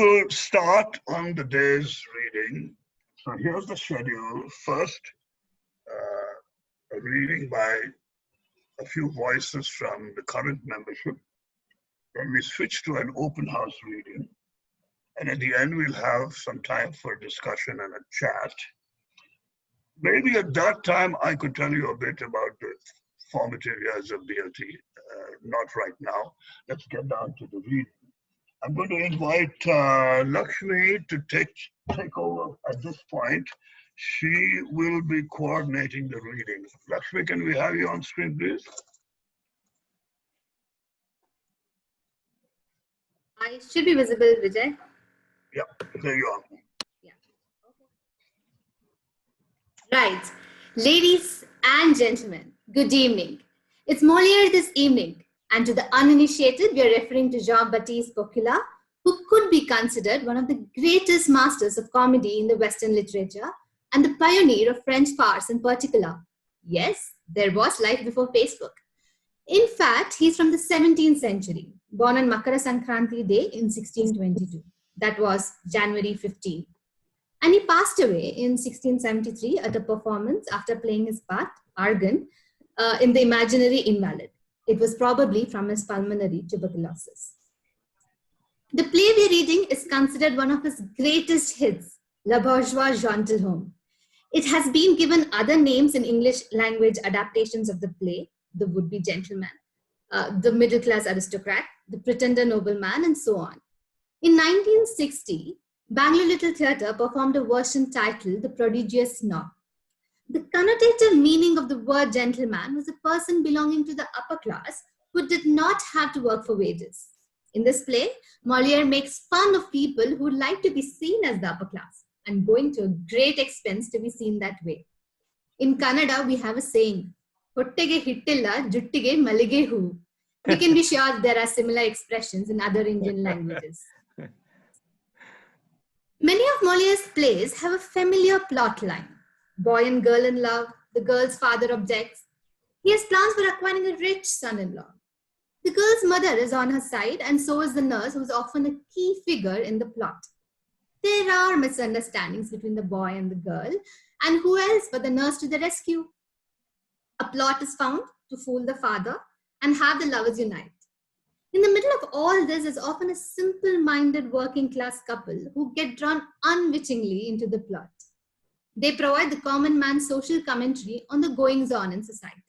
will start on the day's reading. So here's the schedule. First, a reading by a few voices from the current membership. Then we switch to an open house reading. And at the end, we'll have some time for discussion and a chat. Maybe at that time, I could tell you a bit about the formative years of BLT. Not right now. Let's get down to the reading. I'm going to invite Lakshmi to take over at this point. She will be coordinating the reading. Lakshmi, can we have you on screen, please? I should be visible, Vijay. Yeah, there you are. Yeah. Okay. Right. Ladies and gentlemen, good evening. It's Moliere this evening. And to the uninitiated, we are referring to Jean-Baptiste Poquelin, who could be considered one of the greatest masters of comedy in the Western literature and the pioneer of French farce in particular. Yes, there was life before Facebook. In fact, he's from the 17th century, born on Makara Sankranti Day in 1622. That was January 15. And he passed away in 1673 at a performance after playing his part, Argan, in The Imaginary Invalid. It was probably from his pulmonary tuberculosis. The play we're reading is considered one of his greatest hits, La Bourgeois Gentilhomme. It has been given other names in English language adaptations of the play, the would-be gentleman, the middle-class aristocrat, the pretender nobleman, and so on. In 1960, Bangalore Little Theatre performed a version titled The Prodigious Snob. The connotative meaning of the word gentleman was a person belonging to the upper class who did not have to work for wages. In this play, Moliere makes fun of people who like to be seen as the upper class and going to a great expense to be seen that way. In Kannada, we have a saying, "Hottege hittilla, juttige malige hu." We can be sure there are similar expressions in other Indian languages. Many of Moliere's plays have a familiar plot line. Boy and girl in love, the girl's father objects. He has plans for acquiring a rich son-in-law. The girl's mother is on her side, and so is the nurse, who is often a key figure in the plot. There are misunderstandings between the boy and the girl, and who else but the nurse to the rescue? A plot is found to fool the father and have the lovers unite. In the middle of all this is often a simple-minded working-class couple who get drawn unwittingly into the plot. They provide the common man's social commentary on the goings-on in society.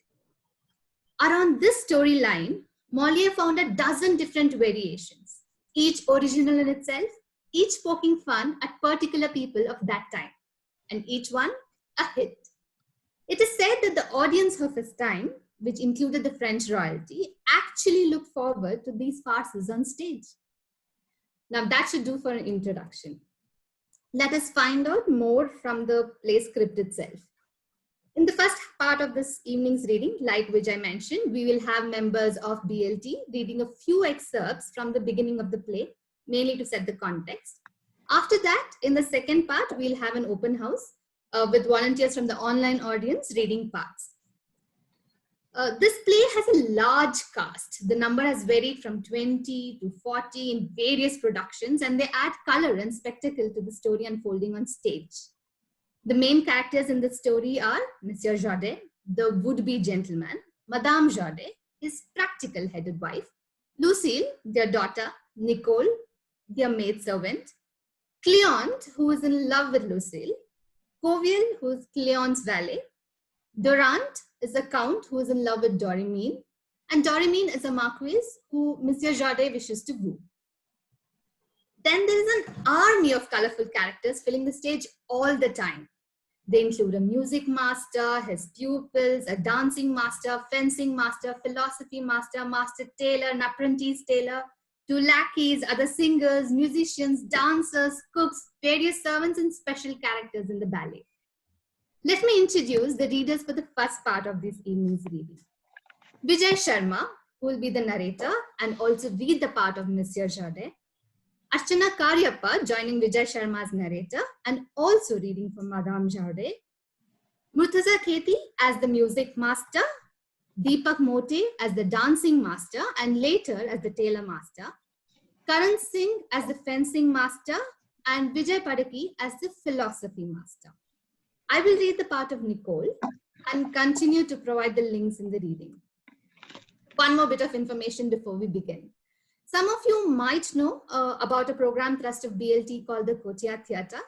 Around this storyline, Moliere found a dozen different variations, each original in itself, each poking fun at particular people of that time, and each one a hit. It is said that the audience of his time, which included the French royalty, actually looked forward to these farces on stage. Now that should do for an introduction. Let us find out more from the play script itself. In the first part of this evening's reading, like which I mentioned, we will have members of BLT reading a few excerpts from the beginning of the play, mainly to set the context. After that, in the second part, we'll have an open house with volunteers from the online audience reading parts. This play has a large cast. The number has varied from 20 to 40 in various productions, and they add color and spectacle to the story unfolding on stage. The main characters in the story are Monsieur Jaudet, the would-be gentleman, Madame Jaudet, his practical-headed wife, Lucille, their daughter, Nicole, their maidservant, Cléante, who is in love with Lucille, Coviel, who is Cléante's valet, Durant is a count who is in love with Doremine, and Doremine is a marquise who Monsieur Jaudet wishes to woo. Then there is an army of colorful characters filling the stage all the time. They include a music master, his pupils, a dancing master, fencing master, philosophy master, master tailor, an apprentice tailor, 2 lackeys, other singers, musicians, dancers, cooks, various servants, and special characters in the ballet. Let me introduce the readers for the first part of this evening's reading. Vijay Sharma, who will be the narrator and also read the part of Monsieur Jaudet. Archana Karyappa joining Vijay Sharma's narrator and also reading for Madame Jaudet. Murtaza Kheti as the music master. Deepak Mote as the dancing master and later as the tailor master. Karan Singh as the fencing master, and Vijay Padaki as the philosophy master. I will read the part of Nicole and continue to provide the links in the reading. One more bit of information before we begin. Some of you might know about a program thrust of BLT called the Kotia Theatre.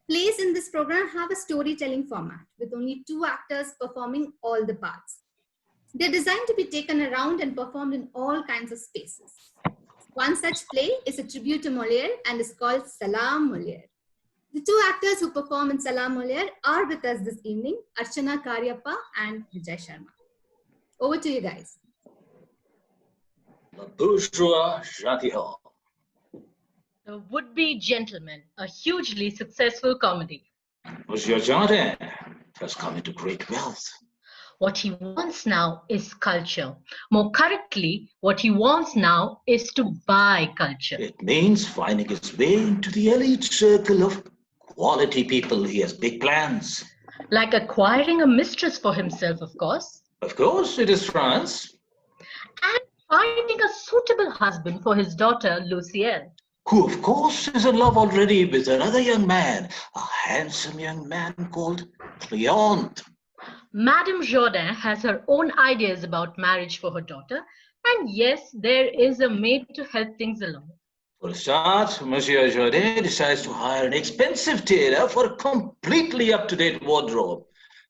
Plays in this program have a storytelling format with only 2 actors performing all the parts. They're designed to be taken around and performed in all kinds of spaces. One such play is a tribute to Moliere and is called Salam Moliere. The 2 actors who perform in Salam Moliere are with us this evening, Archana Karyappa and Vijay Sharma. Over to you guys. The bourgeois gentilhomme. The Would-Be Gentleman, a hugely successful comedy. Monsieur Jardin has come into great wealth. What he wants now is culture. More correctly, what he wants now is to buy culture. It means finding his way into the elite circle of quality people. He has big plans. Like acquiring a mistress for himself, of course. Of course, it is France. And finding a suitable husband for his daughter, Lucienne. Who, of course, is in love already with another young man, a handsome young man called Cléante. Madame Jourdain has her own ideas about marriage for her daughter, and yes, there is a maid to help things along. For a start, Monsieur Jourdain decides to hire an expensive tailor for a completely up-to-date wardrobe.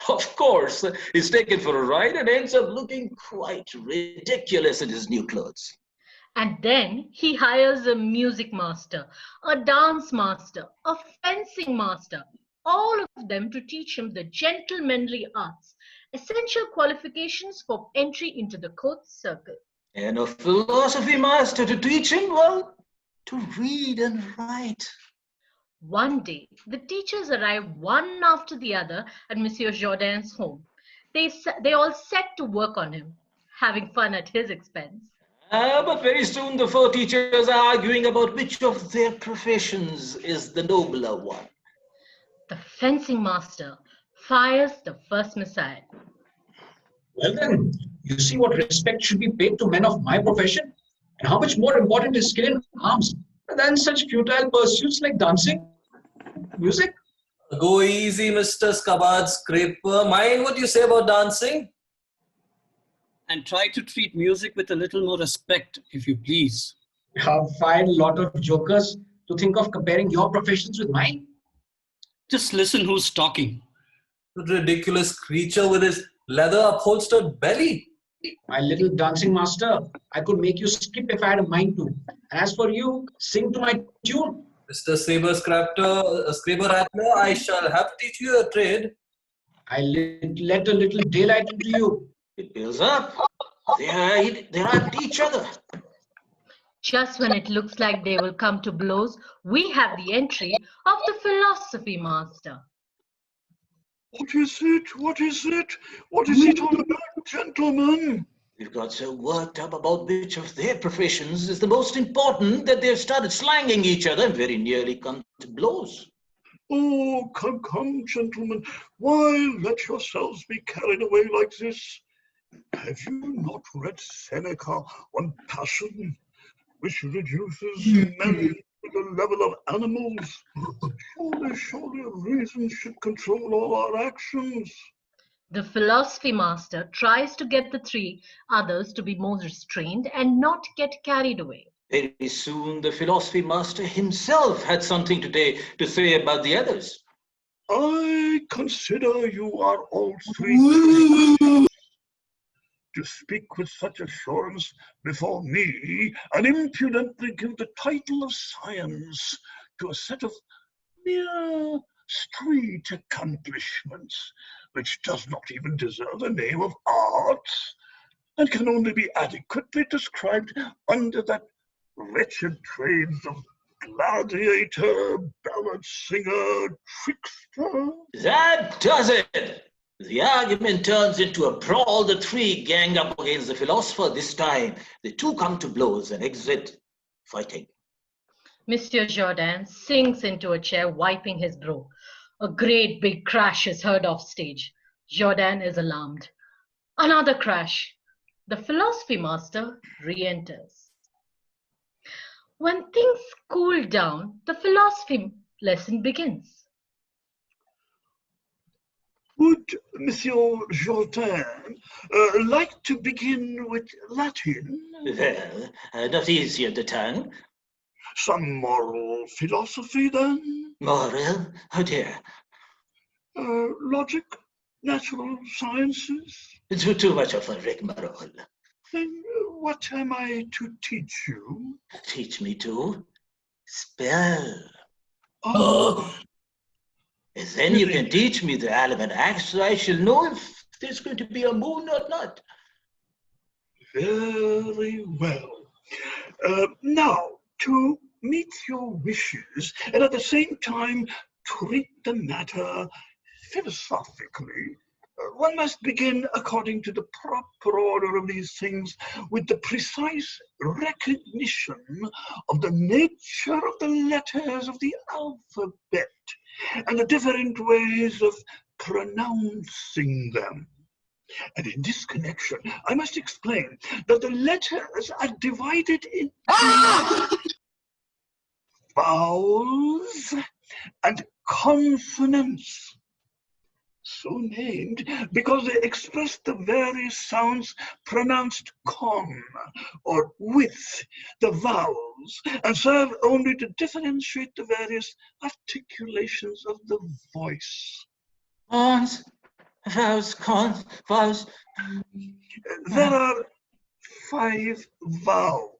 Of course, he's taken for a ride and ends up looking quite ridiculous in his new clothes. And then he hires a music master, a dance master, a fencing master, all of them to teach him the gentlemanly arts, essential qualifications for entry into the court circle. And a philosophy master to teach him, well, to read and write. One day, the teachers arrive one after the other at Monsieur Jourdain's home. They all set to work on him, having fun at his expense. But very soon the 4 teachers are arguing about which of their professions is the nobler one. The fencing master fires the first missile. Well then, you see what respect should be paid to men of my profession, and how much more important is skill in arms than such futile pursuits like dancing, music. Go easy, Mr. Scabard Scraper. Mind what you say about dancing? And try to treat music with a little more respect, if you please. A fine lot of jokers to think of comparing your professions with mine. Just listen who's talking. The ridiculous creature with his leather upholstered belly. My little dancing master, I could make you skip if I had a mind to. And as for you, sing to my tune. Mr. Scraper Rattler, I shall have to teach you a trade. I let a little daylight into you. It builds up. They're at each other. Just when it looks like they will come to blows, we have the entry of the philosophy master. What is it? What is it? What is it all about, gentlemen? We've got so worked up about which of their professions is the most important that they've started slanging each other and very nearly come to blows. Oh, come, gentlemen. Why let yourselves be carried away like this? Have you not read Seneca on passion, which reduces men to the level of animals? Surely reason should control all our actions. The philosophy master tries to get the 3 others to be more restrained and not get carried away. Very soon the philosophy master himself had something today to say about the others. I consider you are all 3 to speak with such assurance before me and impudently give the title of science to a set of mere street accomplishments, which does not even deserve the name of arts, and can only be adequately described under that wretched trades of gladiator, ballad singer, trickster. That does it! The argument turns into a brawl. The 3 gang up against the philosopher. This time, the 2 come to blows and exit fighting. Monsieur Jourdain sinks into a chair, wiping his brow. A great big crash is heard off stage. Jourdain is alarmed. Another crash. The philosophy master re-enters. When things cool down, the philosophy lesson begins. Would Monsieur Jourdain like to begin with Latin? Well, not easy on the tongue. Some moral philosophy, then? Moral? Oh dear. Logic? Natural sciences? Too much of a rigmarole. Then what am I to teach you? Teach me to spell. Oh, Then you can teach me the almanac, so I shall know if there's going to be a moon or not. very well. Now, to meet your wishes and at the same time treat the matter philosophically, one must begin according to the proper order of these things with the precise recognition of the nature of the letters of the alphabet and the different ways of pronouncing them. And in this connection, I must explain that the letters are divided into vowels and consonants, so named because they express the various sounds pronounced con or with the vowels and serve only to differentiate the various articulations of the voice. Cons, vowels, cons, vowels. There are 5 vowels.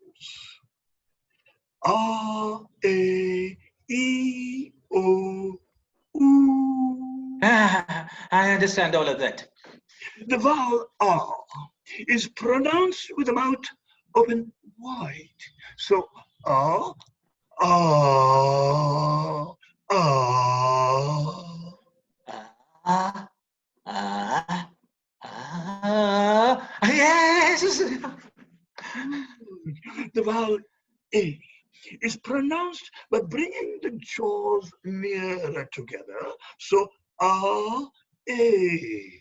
A, E, O, U. I understand all of that. The vowel R is pronounced with the mouth open wide. So R, R, R. Yes. The vowel A is pronounced by bringing the jaws nearer together. So A, A,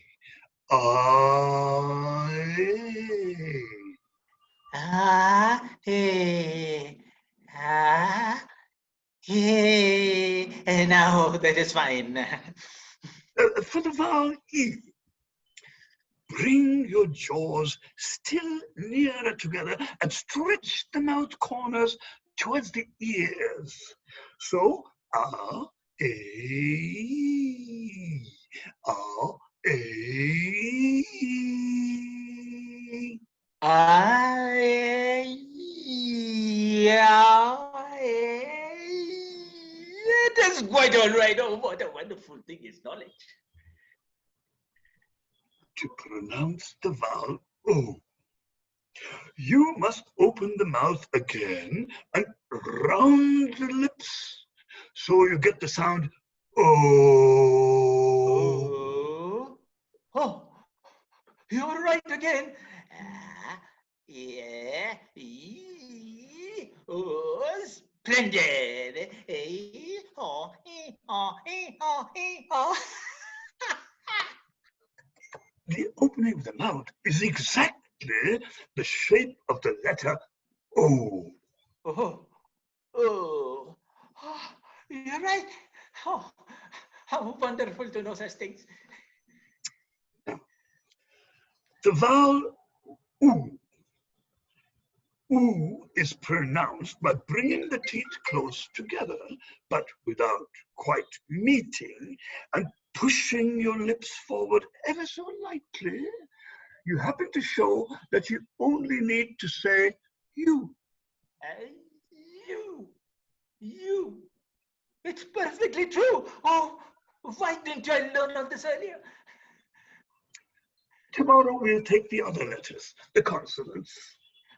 Now that is fine. For the vowel E, bring your jaws still nearer together and stretch the mouth corners towards the ears. So, A, A, A. That's quite all right. Oh, what a wonderful thing is knowledge. To pronounce the vowel O, you must open the mouth again and round the lips so you get the sound O. Oh, you're right again. Oh, splendid. The opening of the mouth is exactly the shape of the letter O. Oh, you're right. Oh, how wonderful to know such things. The vowel U. U is pronounced by bringing the teeth close together, but without quite meeting, and pushing your lips forward ever so lightly. You happen to show that you only need to say you. You. It's perfectly true. Oh, why didn't I learn of this earlier? Tomorrow we'll take the other letters, the consonants.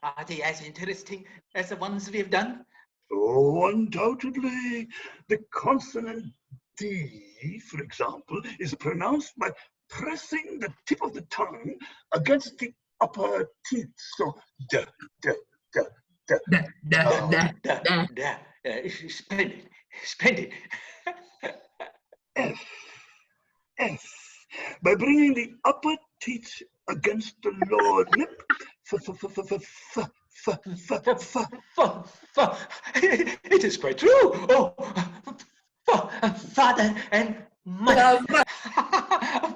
Are they as interesting as the ones we've done? Oh, undoubtedly. The consonant D, for example, is pronounced by pressing the tip of the tongue against the upper teeth. So, D, D, D, D. Splendid, splendid. F, F. By bringing the upper teeth against the lower lip, It is quite true. Oh, father and mother.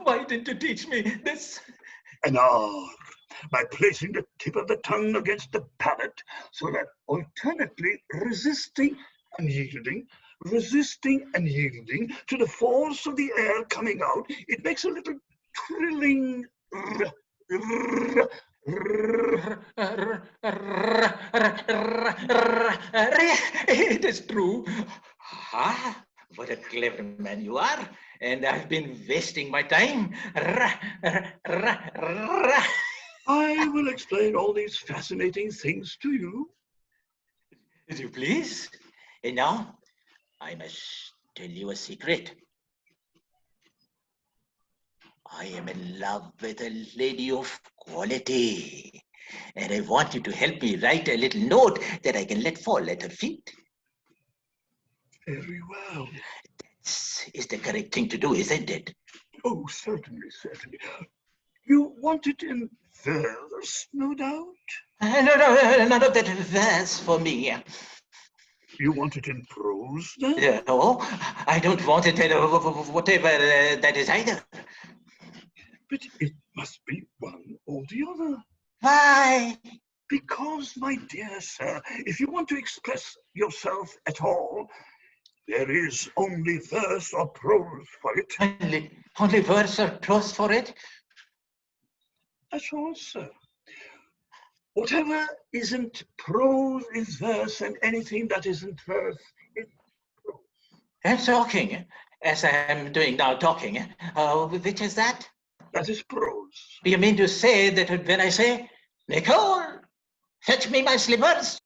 Why didn't you teach me this? An R, by placing the tip of the tongue against the palate, so that alternately resisting and yielding to the force of the air coming out, it makes a little trilling It is true. Ah, what a clever man you are. And I've been wasting my time. I will explain all these fascinating things to you. Would you please? And now, I must tell you a secret. I am in love with a lady of quality. And I want you to help me write a little note that I can let fall at her feet. Very well. This is the correct thing to do, isn't it? Oh, certainly, certainly. You want it in verse, no doubt? No, none of that verse for me. You want it in prose, then? No, I don't want it in whatever that is either. But it must be one or the other. Why? Because, my dear sir, if you want to express yourself at all, there is only verse or prose for it. Only verse or prose for it? That's all, sir. Whatever isn't prose is verse, and anything that isn't verse is prose. I'm talking, as I am doing now, talking. Which is that? That is prose. You mean to say that when I say, Nicole, fetch me my slippers,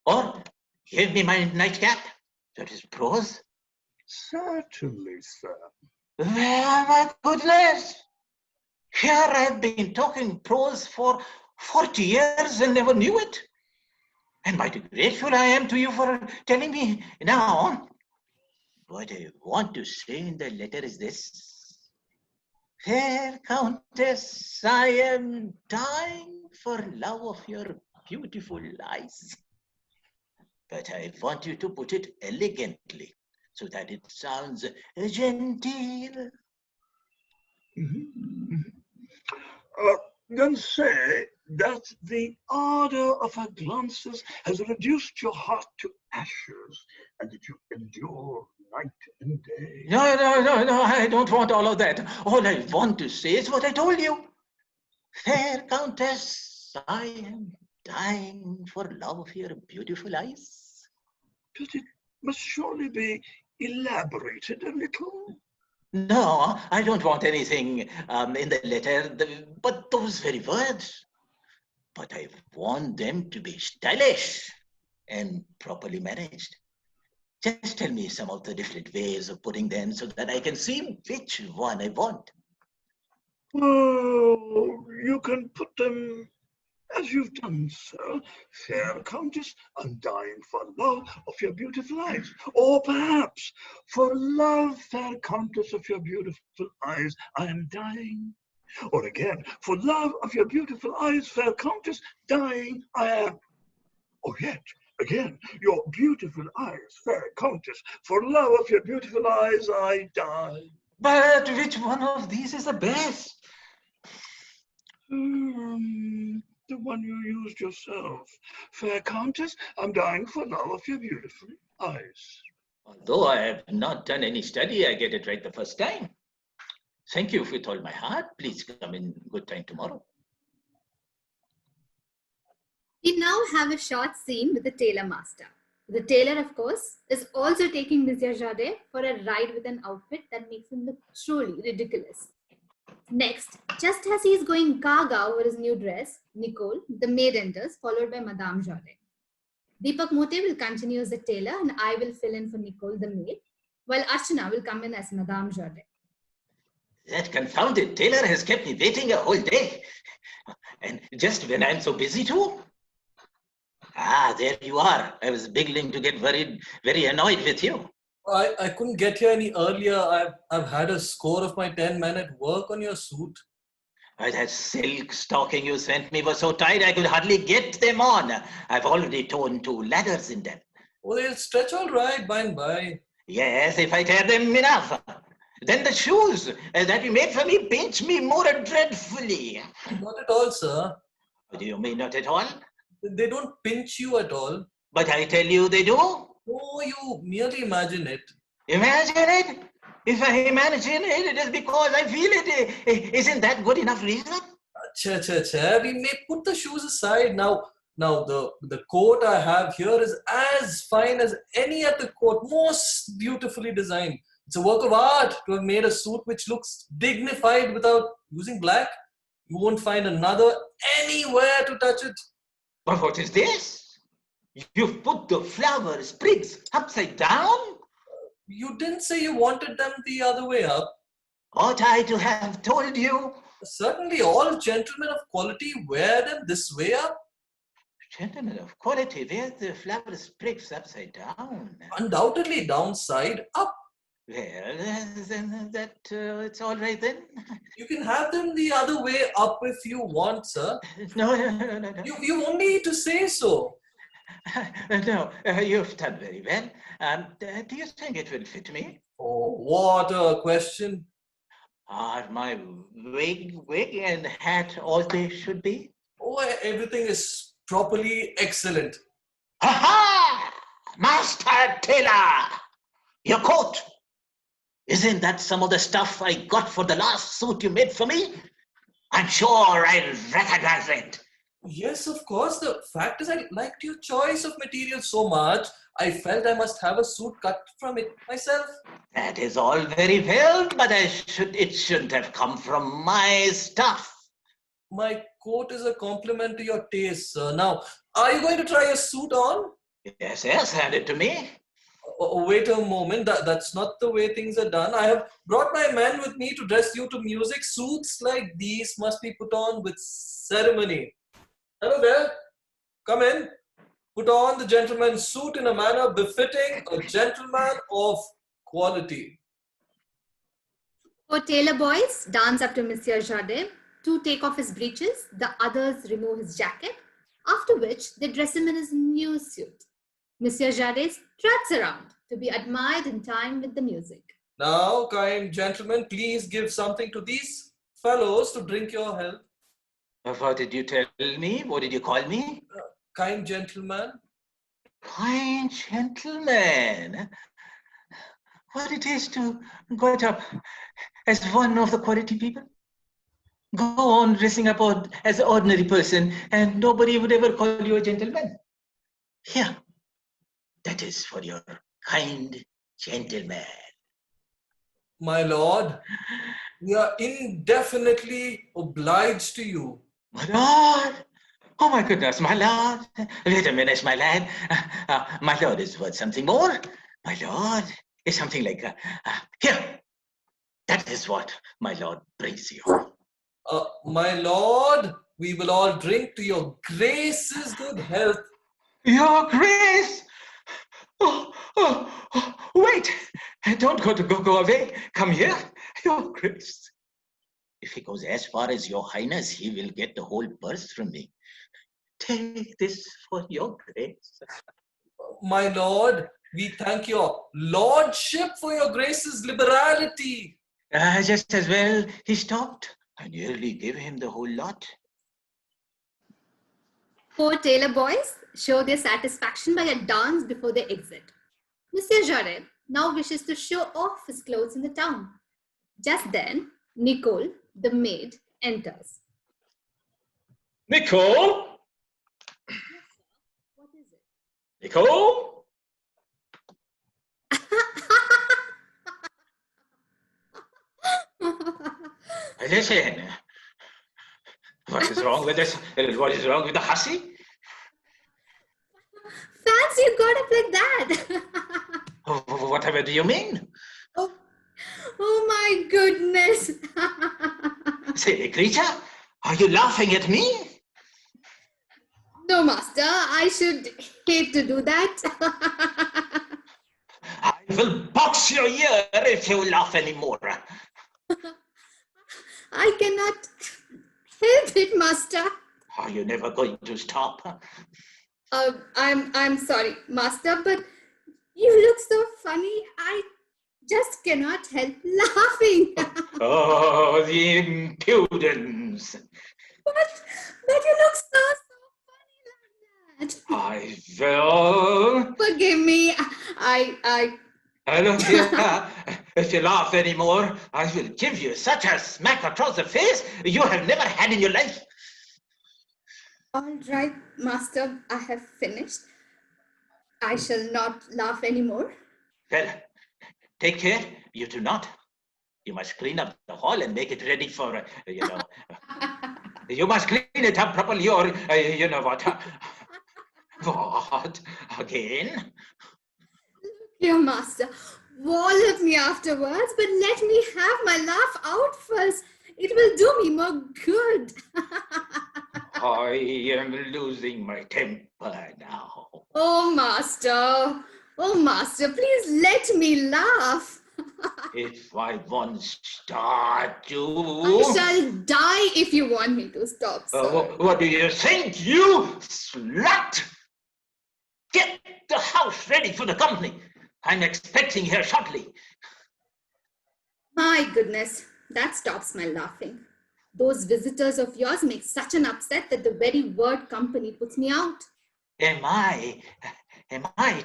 or give me my nightcap, that is prose? Certainly, sir. Well, my goodness! Here I've been talking prose for 40 years and never knew it. And mighty grateful I am to you for telling me now. What I want to say in the letter is this. Fair Countess, I am dying for love of your beautiful eyes. But I want you to put it elegantly, so that it sounds genteel. Then say that the ardor of her glances has reduced your heart to ashes, and that you endure night and day. No, I don't want all of that. All I want to say is what I told you. Fair Countess, I am dying for love of your beautiful eyes. But it must surely be elaborated a little. No, I don't want anything in the letter, but those very words. But I want them to be stylish and properly managed. Just tell me some of the different ways of putting them so that I can see which one I want. Oh, you can put them as you've done, sir. Fair Countess, I'm dying for love of your beautiful eyes. Or perhaps, for love, fair Countess, of your beautiful eyes, I am dying. Or again, for love of your beautiful eyes, fair Countess, dying I am. Or yet, again, your beautiful eyes, fair Countess, for love of your beautiful eyes, I die. But which one of these is the best? The one you used yourself. Fair Countess, I'm dying for love of your beautiful eyes. Although I have not done any study, I get it right the first time. Thank you with all my heart. Please come in good time tomorrow. We now have a short scene with the tailor master. The tailor, of course, is also taking Monsieur Jaudet for a ride with an outfit that makes him look truly ridiculous. Next, just as he is going gaga over his new dress, Nicole, the maid, enters, followed by Madame Jaudet. Deepak Mote will continue as the tailor, and I will fill in for Nicole, the maid, while Archana will come in as Madame Jaudet. That confounded tailor has kept me waiting a whole day. And just when I'm so busy too. Ah, there you are. I was beginning to get very annoyed with you. I couldn't get here any earlier. I've had a score of my 10 men at work on your suit. That silk stocking you sent me was so tight I could hardly get them on. I've already torn 2 ladders in them. Oh, they'll stretch all right by and by. Yes, if I tear them enough. Then the shoes that you made for me pinch me more dreadfully. Not at all, sir. What do you mean, not at all? They don't pinch you at all. But I tell you they do. Oh, you merely imagine it. Imagine it. If I imagine it, it is because I feel it. Isn't that good enough reason? We may put the shoes aside now. Now the coat I have here is as fine as any other coat, most beautifully designed. It's a work of art to have made a suit which looks dignified without using black. You won't find another anywhere to touch it. But what is this? You've put the flower sprigs upside down? You didn't say you wanted them the other way up. Ought I to have told you? Certainly all gentlemen of quality wear them this way up. Gentlemen of quality, wear the flower sprigs upside down. Undoubtedly downside up. Well, then it's all right then. You can have them the other way up if you want, sir. No. You only need to say so. No, you've done very well. Do you think it will fit me? Oh, what a question. Are my wig and hat all they should be? Oh, everything is properly excellent. Aha! Master Tailor! Your coat! Isn't that some of the stuff I got for the last suit you made for me? I'm sure I'll recognize it. Yes, of course. The fact is I liked your choice of material so much, I felt I must have a suit cut from it myself. That is all very well, but it shouldn't have come from my stuff. My coat is a compliment to your taste, sir. Now, are you going to try a suit on? Yes, hand it to me. Oh, wait a moment. That's not the way things are done. I have brought my men with me to dress you to music. Suits like these must be put on with ceremony. Hello there. Come in. Put on the gentleman's suit in a manner befitting a gentleman of quality. 4 tailor boys dance up to Monsieur Jardin. 2 take off his breeches. The others remove his jacket. After which, they dress him in his new suit. Monsieur Jardin struts around to be admired in time with the music. Now, kind gentlemen, please give something to these fellows to drink your health. What did you tell me? What did you call me? Kind gentleman. Kind gentleman. What it is to get up as one of the quality people? Go on dressing up as an ordinary person and nobody would ever call you a gentleman. Here, that is for your kind gentleman. My lord, we are indefinitely obliged to you. My lord! Oh my goodness, my lord! Wait a minute, my lad. My lord is worth something more. My lord is something like, here, that is what my lord brings you. My lord, we will all drink to your grace's good health. Your grace! Oh, wait! Don't go away. Come here, your grace. If he goes as far as your highness, he will get the whole purse from me. Take this for your grace. My lord, we thank your lordship for your grace's liberality. Just as well he stopped. I nearly gave him the whole lot. 4 tailor boys show their satisfaction by a dance before they exit. Monsieur Jarret now wishes to show off his clothes in the town. Just then, Nicole, the maid, enters. Nicole? What is it? Nicole? Listen. What is wrong with this? What is wrong with the hussy? Fancy you got up like that. Whatever do you mean? Oh my goodness. Silly creature, are you laughing at me? No, master, I should hate to do that. I will box your ear if you laugh anymore. I cannot Help it, master. Are you never going to stop? I'm sorry, master, but you look so funny. I just cannot help laughing. Oh, the impudence. But you look so funny like that. I will. Forgive me. I Look here. If you laugh anymore, I will give you such a smack across the face you have never had in your life. All right, master, I have finished. I shall not laugh anymore. Well, take care. You do not. You must clean up the hall and make it ready for, you must clean it up properly or, you know what. What? Again? Here, master, wallop me afterwards, but let me have my laugh out first. It will do me more good. I am losing my temper now. Oh, master, please let me laugh. If I once start to... I shall die if you want me to stop, sir. What do you think, you slut? Get the house ready for the company. I'm expecting her shortly. My goodness, that stops my laughing. Those visitors of yours make such an upset that the very word company puts me out. Am I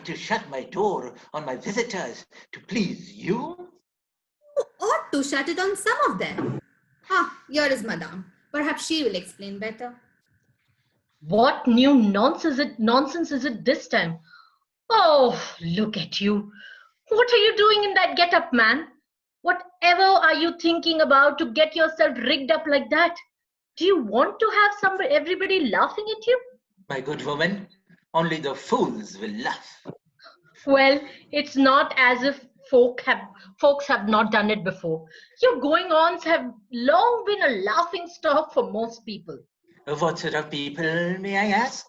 to shut my door on my visitors to please you? You ought to shut it on some of them. Ah, here is Madame. Perhaps she will explain better. What new nonsense is it this time? Oh, look at you. What are you doing in that get-up, man? Whatever are you thinking about to get yourself rigged up like that? Do you want to have everybody laughing at you? My good woman, only the fools will laugh. Well, it's not as if folks have not done it before. Your going-ons have long been a laughing stock for most people. What sort of people, may I ask?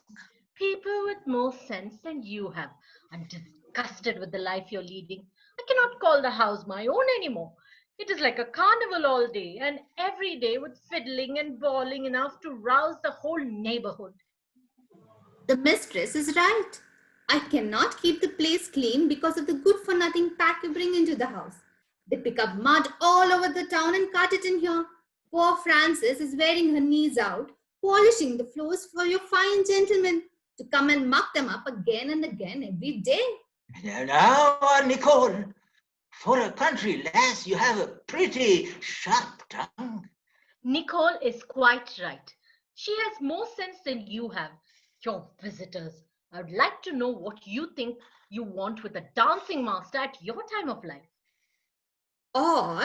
People with more sense than you have. I'm disgusted with the life you're leading. I cannot call the house my own anymore. It is like a carnival all day, and every day with fiddling and bawling enough to rouse the whole neighborhood. The mistress is right. I cannot keep the place clean because of the good-for-nothing pack you bring into the house. They pick up mud all over the town and cart it in here. Poor Frances is wearing her knees out, polishing the floors for your fine gentlemen to come and muck them up again and again every day. Now, Nicole, for a country lass, you have a pretty sharp tongue. Nicole is quite right. She has more sense than you have. Your visitors. I would like to know what you think you want with a dancing master at your time of life. Or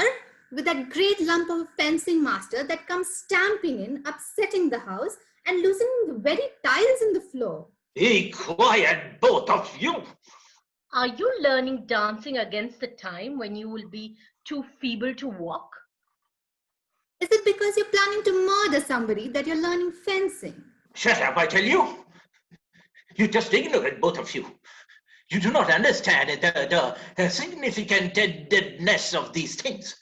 with that great lump of a fencing master that comes stamping in, upsetting the house and loosening the very tiles in the floor. Be quiet, both of you. Are you learning dancing against the time when you will be too feeble to walk? Is it because you're planning to murder somebody that you're learning fencing? Shut up, I tell you. You're just ignorant, both of you. You do not understand the significantness of these things.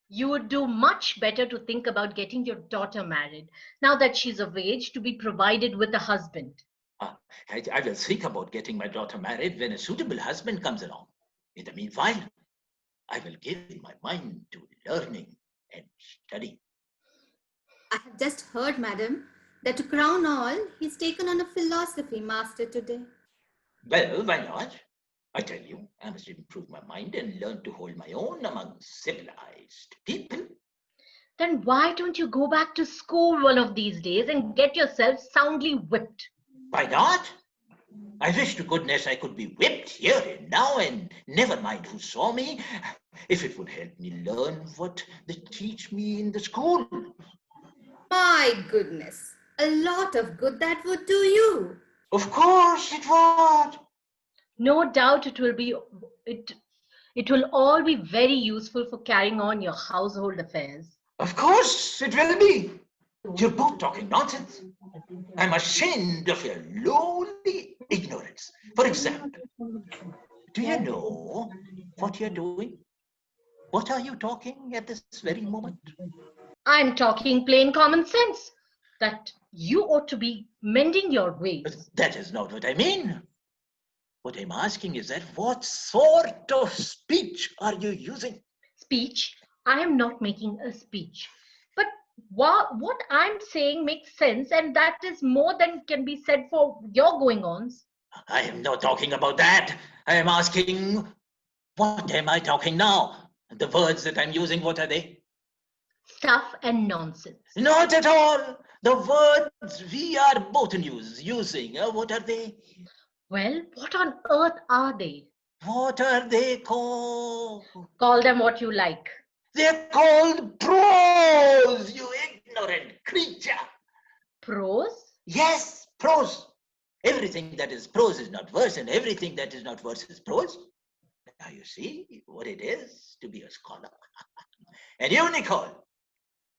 You would do much better to think about getting your daughter married, now that she's of age to be provided with a husband. I will think about getting my daughter married when a suitable husband comes along. In the meanwhile, I will give my mind to learning and study. I have just heard, madam, that to crown all, he's taken on a philosophy master today. Well, why not? I tell you, I must improve my mind and learn to hold my own among civilized people. Then why don't you go back to school one of these days and get yourself soundly whipped? Why not? I wish to goodness I could be whipped here and now and never mind who saw me, if it would help me learn what they teach me in the school. My goodness, a lot of good that would do you. Of course it would. No doubt it will all be very useful for carrying on your household affairs. Of course it will be. You're both talking nonsense. I'm ashamed of your lowly ignorance. For example, do you know what you're doing? What are you talking at this very moment? I'm talking plain common sense. That you ought to be mending your ways. That is not what I mean. What I'm asking is that what sort of speech are you using? Speech? I am not making a speech. But what I'm saying makes sense, and that is more than can be said for your going-ons. I am not talking about that. I am asking, what am I talking now? The words that I'm using, what are they? Stuff and nonsense. Not at all. The words we are both using, what are they? Well, what on earth are they? What are they called? Call them what you like. They're called prose, you ignorant creature. Prose? Yes, prose. Everything that is prose is not verse, and everything that is not verse is prose. Now you see what it is to be a scholar. And you, Nicole,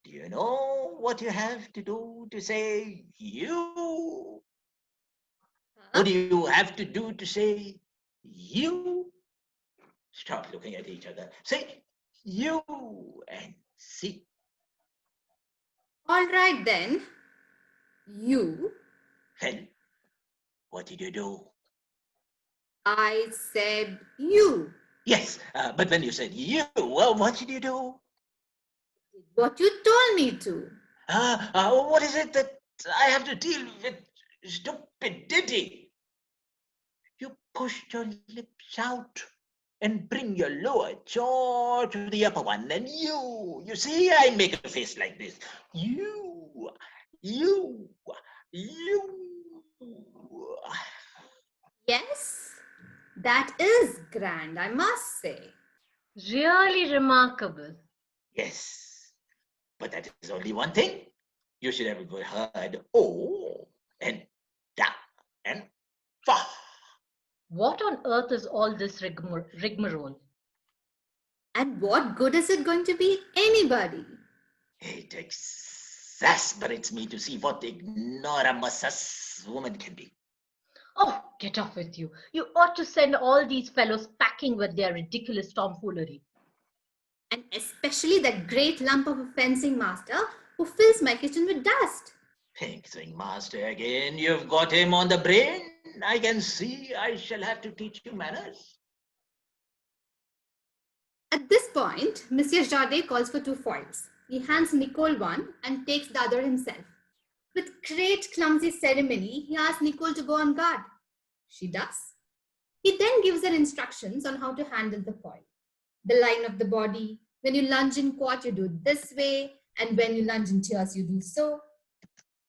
do you know what you have to do to say you? What do you have to do to say you? Stop looking at each other. Say you and see. All right then. You. Well, what did you do? I said you. Yes, but when you said you, well, what did you do? What you told me to. What is it that I have to deal with? Stupidity. You pushed your lips out and bring your lower jaw to the upper one. And you see, I make a face like this. You. Yes, that is grand, I must say. Really remarkable. Yes, but that is only one thing. You should have heard oh and da and fa. What on earth is all this rigmarole? And what good is it going to be anybody? It exasperates me to see what ignoramus woman can be. Oh, get off with you. You ought to send all these fellows packing with their ridiculous tomfoolery. And especially that great lump of a fencing master who fills my kitchen with dust. Fencing master again. You've got him on the brain. I can see. I shall have to teach you manners. At this point, Monsieur Jardet calls for 2 foils. He hands Nicole one and takes the other himself. With great clumsy ceremony, he asks Nicole to go on guard. She does. He then gives her instructions on how to handle the foil. The line of the body. When you lunge in quart, you do it this way. And when you lunge in tierce, you do so.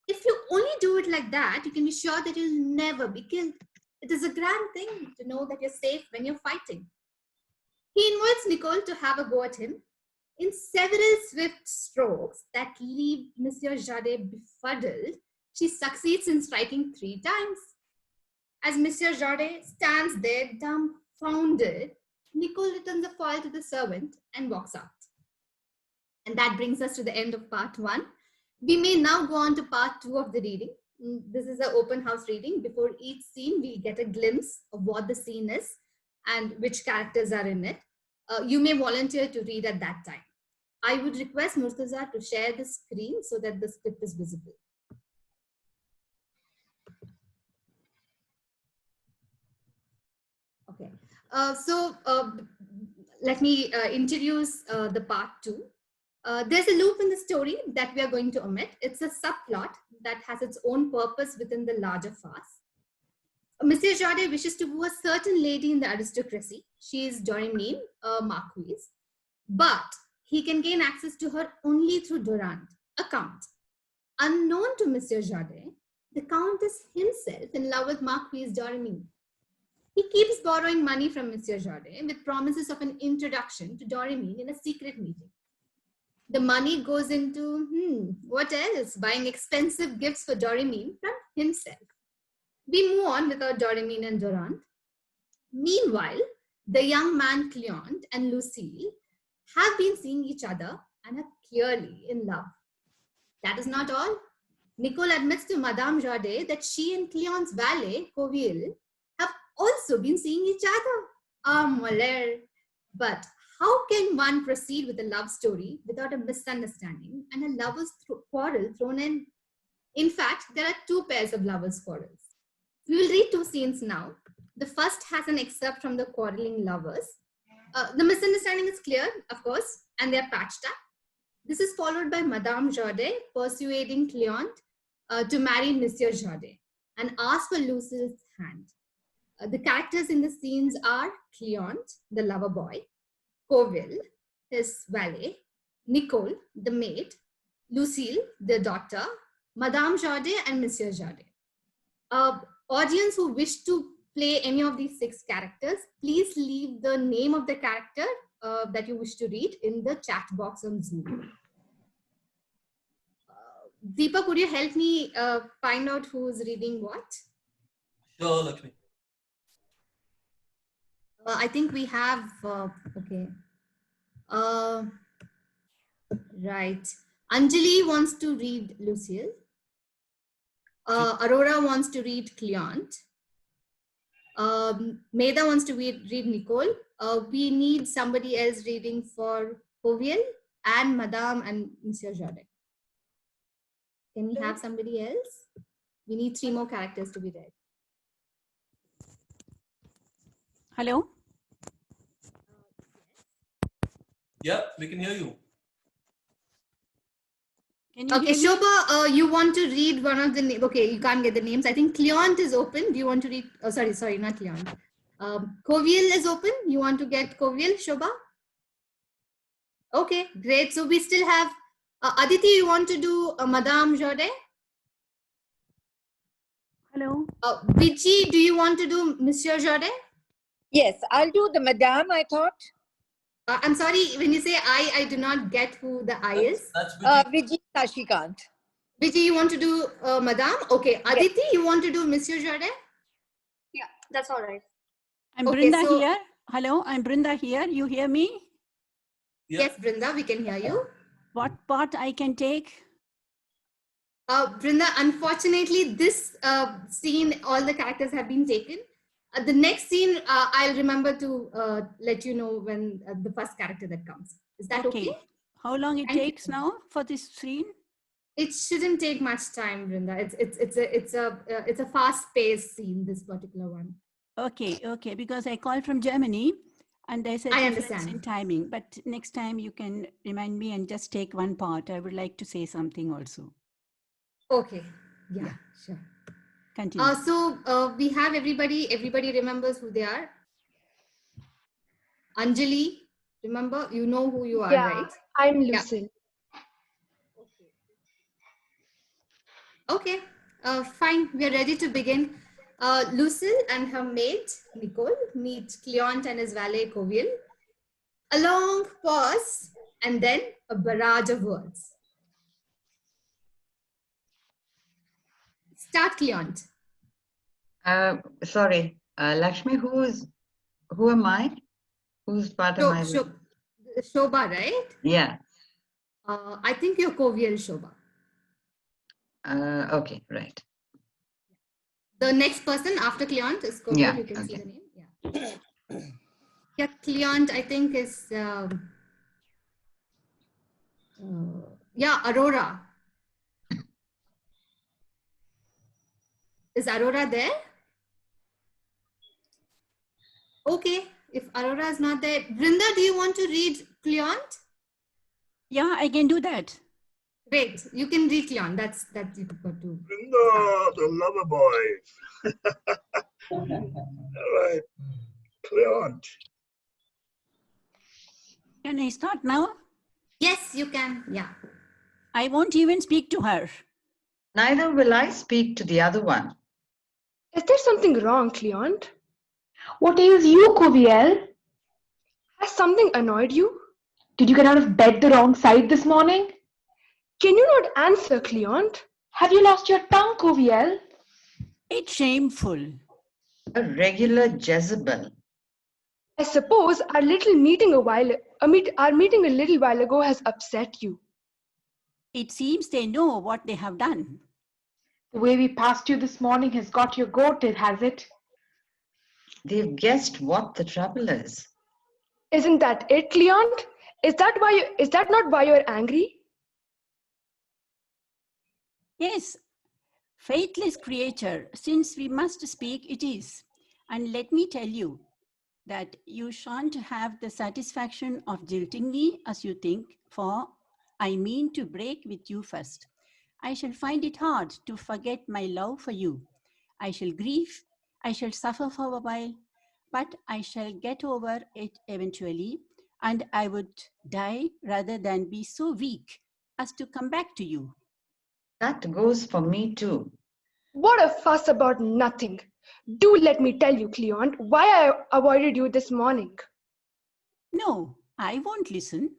If you only do it like that, you can be sure that you'll never be killed. It is a grand thing to know that you're safe when you're fighting. He invites Nicole to have a go at him. In several swift strokes that leave Monsieur Jardet befuddled, she succeeds in striking 3 times. As Monsieur Jardet stands there dumbfounded, Nicole returns the foil to the servant and walks out. And that brings us to the end of part 1. We may now go on to part 2 of the reading. This is an open house reading. Before each scene, we'll get a glimpse of what the scene is and which characters are in it. You may volunteer to read at that time. I would request Murtaza to share the screen so that the script is visible. Okay, let me introduce the part 2. There's a loop in the story that we are going to omit. It's a subplot that has its own purpose within the larger farce. Monsieur Jardet wishes to woo a certain lady in the aristocracy. She is Doremine, a marquise, but he can gain access to her only through Durand, a count. Unknown to Monsieur Jardet, the count is himself in love with Marquise Doremine. He keeps borrowing money from Monsieur Jardet with promises of an introduction to Doremine in a secret meeting. The money goes into, what else? Buying expensive gifts for Doremine from himself. We move on without Doremine and Durand. Meanwhile, the young man Cleon and Lucille have been seeing each other and are clearly in love. That is not all. Nicole admits to Madame Jardet that she and Cleon's valet, Coville, have also been seeing each other. Moliere. But How can one proceed with a love story without a misunderstanding and a lover's quarrel thrown in? In fact, there are two pairs of lovers' quarrels. We will read two scenes now. The first has an excerpt from the Quarrelling Lovers. The misunderstanding is clear, of course, and they are patched up. This is followed by Madame Jordet persuading Cléante to marry Monsieur Jordet and ask for Lucille's hand. The characters in the scenes are Cléante, the lover boy, Coville, his valet, Nicole, the maid, Lucille, the daughter, Madame Jordet, and Monsieur Jordet. Audience who wish to play any of these 6 characters, please leave the name of the character that you wish to read in the chat box on Zoom. Deepa, could you help me find out who's reading what? Sure, Lakshmi. I think we have, okay. Right. Anjali wants to read Lucille. Aurora wants to read Cléante. Meda wants to read Nicole. We need somebody else reading for Coville and Madame and Monsieur Jordet. Can we have somebody else? We need 3 more characters to be read. Hello? Yeah, we can hear you. Can you Okay, hear me? Shobha, you want to read one of the names. Okay, you can't get the names. I think Cléante is open. Do you want to read? Oh, sorry, not Cléante. Coville is open. You want to get Coville, Shobha? Okay, great. So we still have Aditi. You want to do Madame Jordet? Hello? Vici, do you want to do Monsieur Jordet? Yes, I'll do the Madame, I thought. I'm sorry, when you say I do not get who the I is. That's Vijay Sashikant. Vici, you want to do Madame? Okay, Aditi, you want to do Monsieur Jordet? Yeah, that's all right. I'm Okay, Brinda so- here. Hello, I'm Brinda here. You hear me? Yeah. Yes, Brinda, we can hear you. What part I can take? Brinda, unfortunately, this scene, all the characters have been taken. The next scene, I'll remember to let you know when the first character that comes. Is that okay? How long it Thank you. takes now for this scene? It shouldn't take much time, Brinda. It's a fast-paced scene, this particular one. Okay, because I called from Germany and there's a I difference understand. in timing. But next time you can remind me and just take one part. I would like to say something also. Okay, yeah. Sure. Continue. So we have everybody remembers who they are. Anjali, remember, you know who you are, Yeah, right? I'm Yeah. Lucille. Okay, fine, we are ready to begin. Lucille and her mate, Nicole, meet Cléante and his valet, Coville. A long pause and then a barrage of words. Start, Cléante. Sorry, Lakshmi, who am I? Whose part am I? Shobha, right? Yeah. I think you're Coville, Shobha. Okay, right. The next person after Cléante is Coville. Yeah, You can see okay. the name. Yeah, Cléante, I think is yeah, Aurora. Is Aurora there? Okay, if Aurora is not there, Brinda, do you want to read Cléante? Yeah, I can do that. Great, you can read Cléante. That's you got to. Brinda, the lover boy. All right, Cléante. Can I start now? Yes, you can. Yeah. I won't even speak to her. Neither will I speak to the other one. Is there something wrong, Cléante? What ails you, Coville? Has something annoyed you? Did you get out of bed the wrong side this morning? Can you not answer, Cléante? Have you lost your tongue, Coville? It's shameful. A regular Jezebel. I suppose our meeting a little while ago has upset you. It seems they know what they have done. The way we passed you this morning has got you goated, has it? They've guessed what the trouble is. Isn't that it, Cleon? Is that not why you're angry? Yes, faithless creature, since we must speak, it is. And let me tell you that you shan't have the satisfaction of jilting me as you think, for I mean to break with you first. I shall find it hard to forget my love for you. I shall grieve, I shall suffer for a while, but I shall get over it eventually, and I would die rather than be so weak as to come back to you. That goes for me too. What a fuss about nothing. Do let me tell you, Cleon, why I avoided you this morning. No, I won't listen.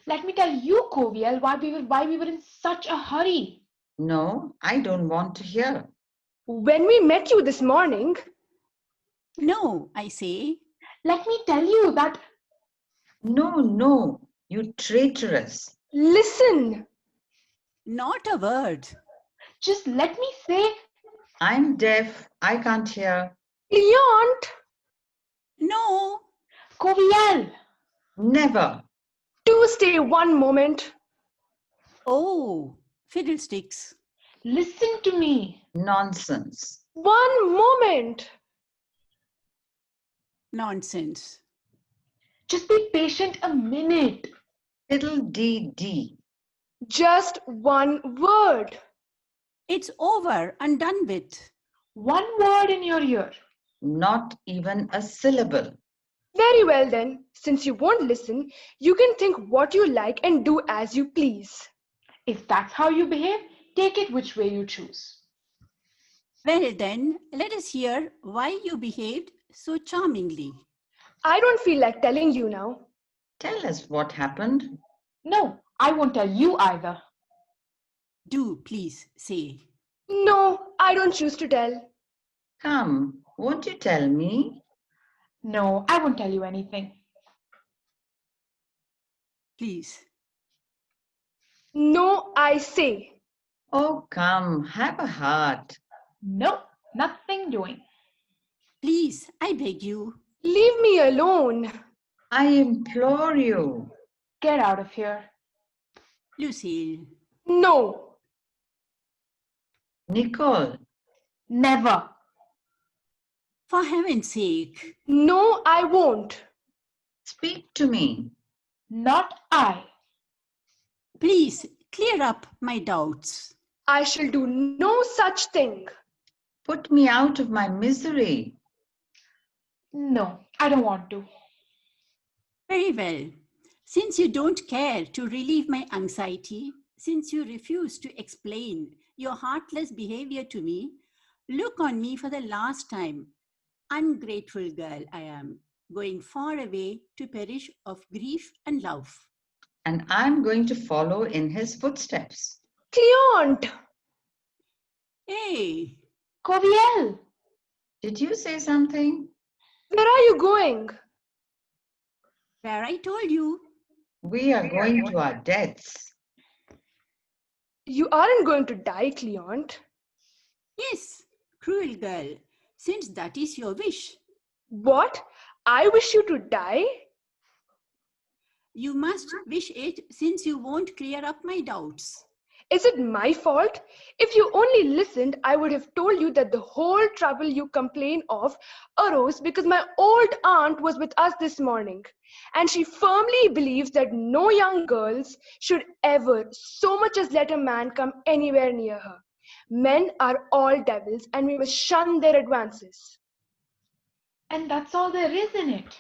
Let me tell you, Coviel, why we were in such a hurry. No, I don't want to hear. When we met you this morning. No, I say. Let me tell you that. No, you traitorous. Listen. Not a word. Just let me say. I'm deaf. I can't hear. Cleon. No. Coviel. Never. Do stay one moment. Oh, fiddlesticks. Listen to me. Nonsense. One moment. Nonsense. Just be patient a minute. Fiddle-dee-dee. Just one word. It's over and done with. One word in your ear. Not even a syllable. Very well then, since you won't listen, you can think what you like and do as you please. If that's how you behave, take it which way you choose. Well then, let us hear why you behaved so charmingly. I don't feel like telling you now. Tell us what happened. No, I won't tell you either. Do please say. No, I don't choose to tell. Come, won't you tell me? No, I won't tell you anything. Please. No, I say. Oh, come, have a heart. No, nothing doing. Please, I beg you. Leave me alone. I implore you. Get out of here. Lucille. No. Nicole. Never. For heaven's sake. No, I won't. Speak to me. Not I. Please, clear up my doubts. I shall do no such thing. Put me out of my misery. No, I don't want to. Very well. Since you don't care to relieve my anxiety, since you refuse to explain your heartless behavior to me, look on me for the last time. Ungrateful girl I am, going far away to perish of grief and love. And I'm going to follow in his footsteps. Cleon! Hey! Coviel! Did you say something? Where are you going? Where I told you. We are going to our deaths. You aren't going to die, Cleon. Yes, cruel girl, since that is your wish. What? I wish you to die? You must wish it, since you won't clear up my doubts. Is it my fault? If you only listened, I would have told you that the whole trouble you complain of arose because my old aunt was with us this morning. And she firmly believes that no young girls should ever so much as let a man come anywhere near her. Men are all devils and we must shun their advances. And that's all there is in it.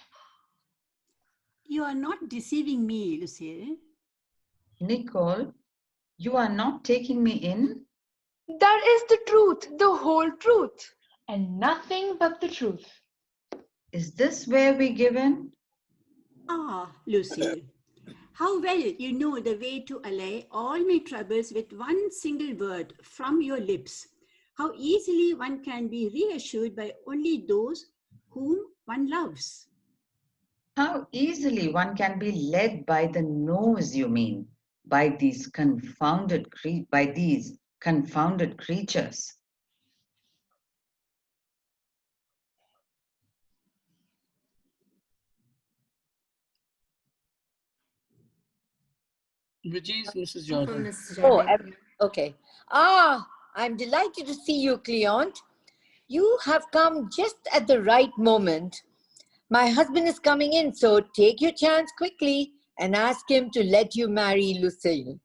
You are not deceiving me, Lucille. Nicole, you are not taking me in? That is the truth, the whole truth. And nothing but the truth. Is this where we give in? Ah, Lucille, how well you know the way to allay all my troubles with one single word from your lips. How easily one can be reassured by only those whom one loves. How easily one can be led by the nose, you mean, by these confounded creatures. Which is Mrs. From Jordan. Mrs. Oh, Jordan. okay. Ah, I'm delighted to see you, Cleont. You have come just at the right moment. My husband is coming in, so take your chance quickly and ask him to let you marry Lucille.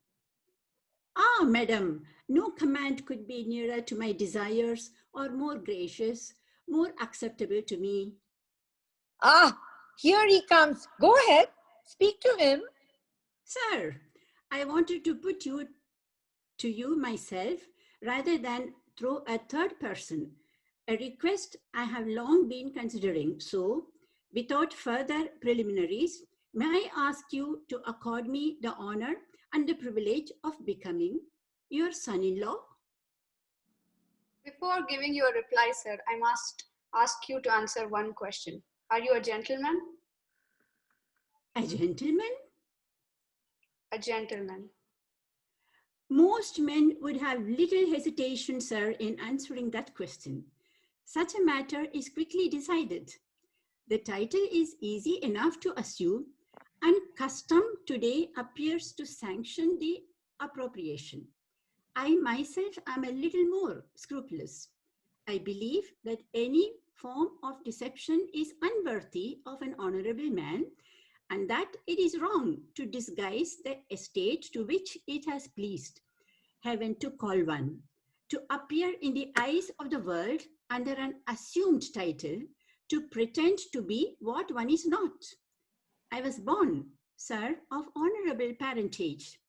Ah, madam, no command could be nearer to my desires or more gracious, more acceptable to me. Ah, here he comes. Go ahead. Speak to him. Sir, I wanted to put you to you myself rather than through a third person, a request I have long been considering. So, without further preliminaries, may I ask you to accord me the honor and the privilege of becoming your son-in-law? Before giving you a reply, sir, I must ask you to answer one question. Are you a gentleman? A gentleman? A gentleman. Most men would have little hesitation, sir, in answering that question. Such a matter is quickly decided. The title is easy enough to assume, and custom today appears to sanction the appropriation. I myself am a little more scrupulous. I believe that any form of deception is unworthy of an honorable man, and that it is wrong to disguise the estate to which it has pleased heaven to call one, to appear in the eyes of the world under an assumed title, to pretend to be what one is not. I was born, sir, of honorable parentage.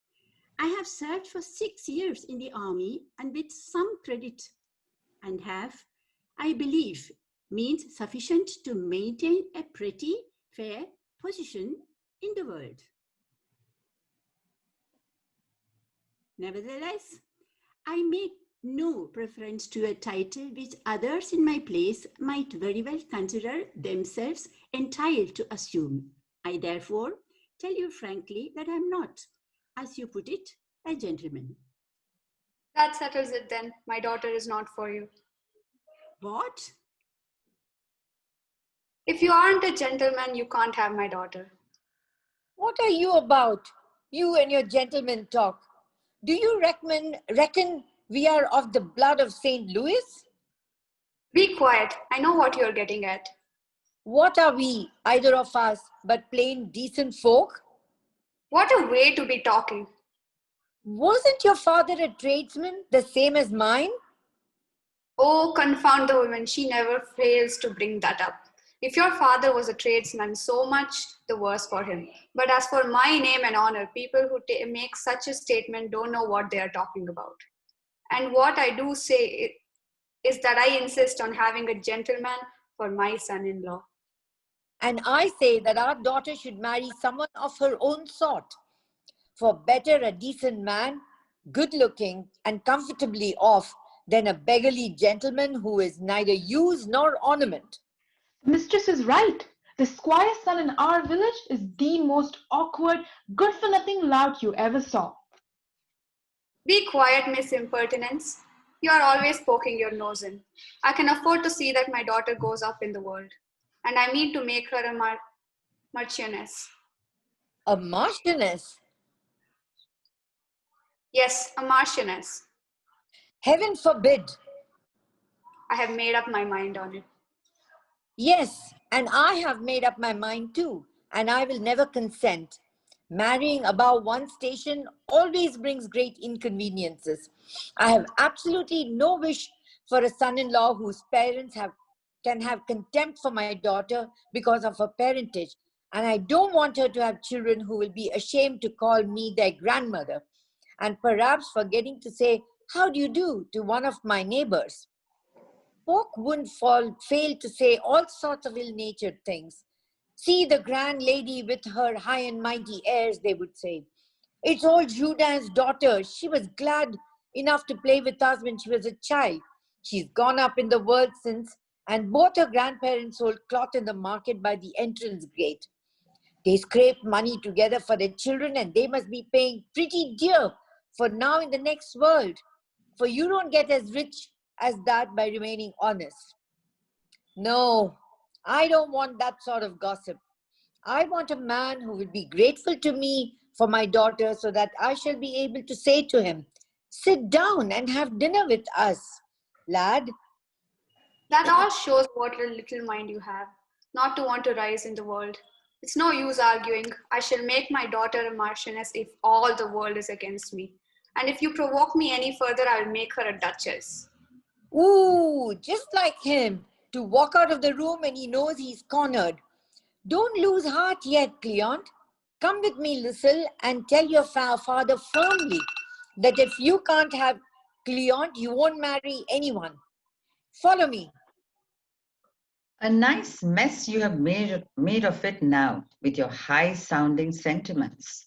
I have served for 6 years in the army and with some credit, and have, I believe, means sufficient to maintain a pretty fair position in the world. Nevertheless, I make no preference to a title which others in my place might very well consider themselves entitled to assume. I therefore tell you frankly that I am not, as you put it, a gentleman. That settles it then. My daughter is not for you. What? If you aren't a gentleman, you can't have my daughter. What are you about? You and your gentleman talk. Do you reckon we are of the blood of St. Louis? Be quiet. I know what you're getting at. What are we, either of us, but plain decent folk? What a way to be talking. Wasn't your father a tradesman, the same as mine? Oh, confound the woman. She never fails to bring that up. If your father was a tradesman, so much the worse for him. But as for my name and honor, people who make such a statement don't know what they are talking about. And what I do say is that I insist on having a gentleman for my son-in-law. And I say that our daughter should marry someone of her own sort. For better a decent man, good-looking and comfortably off, than a beggarly gentleman who is neither use nor ornament. Mistress is right. The squire's son in our village is the most awkward, good-for-nothing lout you ever saw. Be quiet, Miss Impertinence. You are always poking your nose in. I can afford to see that my daughter goes up in the world, and I mean to make her a marchioness. A marchioness? Yes, a marchioness. Heaven forbid. I have made up my mind on it. Yes, and I have made up my mind too, and I will never consent. Marrying above one station always brings great inconveniences. I have absolutely no wish for a son-in-law whose parents can have contempt for my daughter because of her parentage, and I don't want her to have children who will be ashamed to call me their grandmother, and perhaps forgetting to say, "How do you do?" to one of my neighbors. Folk wouldn't fail to say all sorts of ill-natured things. "See the grand lady with her high and mighty airs," they would say. "It's old Judin's daughter. She was glad enough to play with us when she was a child. She's gone up in the world since, and both her grandparents sold cloth in the market by the entrance gate. They scraped money together for their children, and they must be paying pretty dear for now in the next world, for you don't get as rich as that by remaining honest." No, I don't want that sort of gossip. I want a man who will be grateful to me for my daughter so that I shall be able to say to him, sit down and have dinner with us, lad. That all shows what a little mind you have, not to want to rise in the world. It's no use arguing. I shall make my daughter a marchioness if all the world is against me. And if you provoke me any further, I'll make her a duchess. Ooh, just like him, to walk out of the room when he knows he's cornered. Don't lose heart yet, Cleont. Come with me, Lucille, and tell your father firmly that if you can't have Cleont, you won't marry anyone. Follow me. A nice mess you have made of it now with your high-sounding sentiments.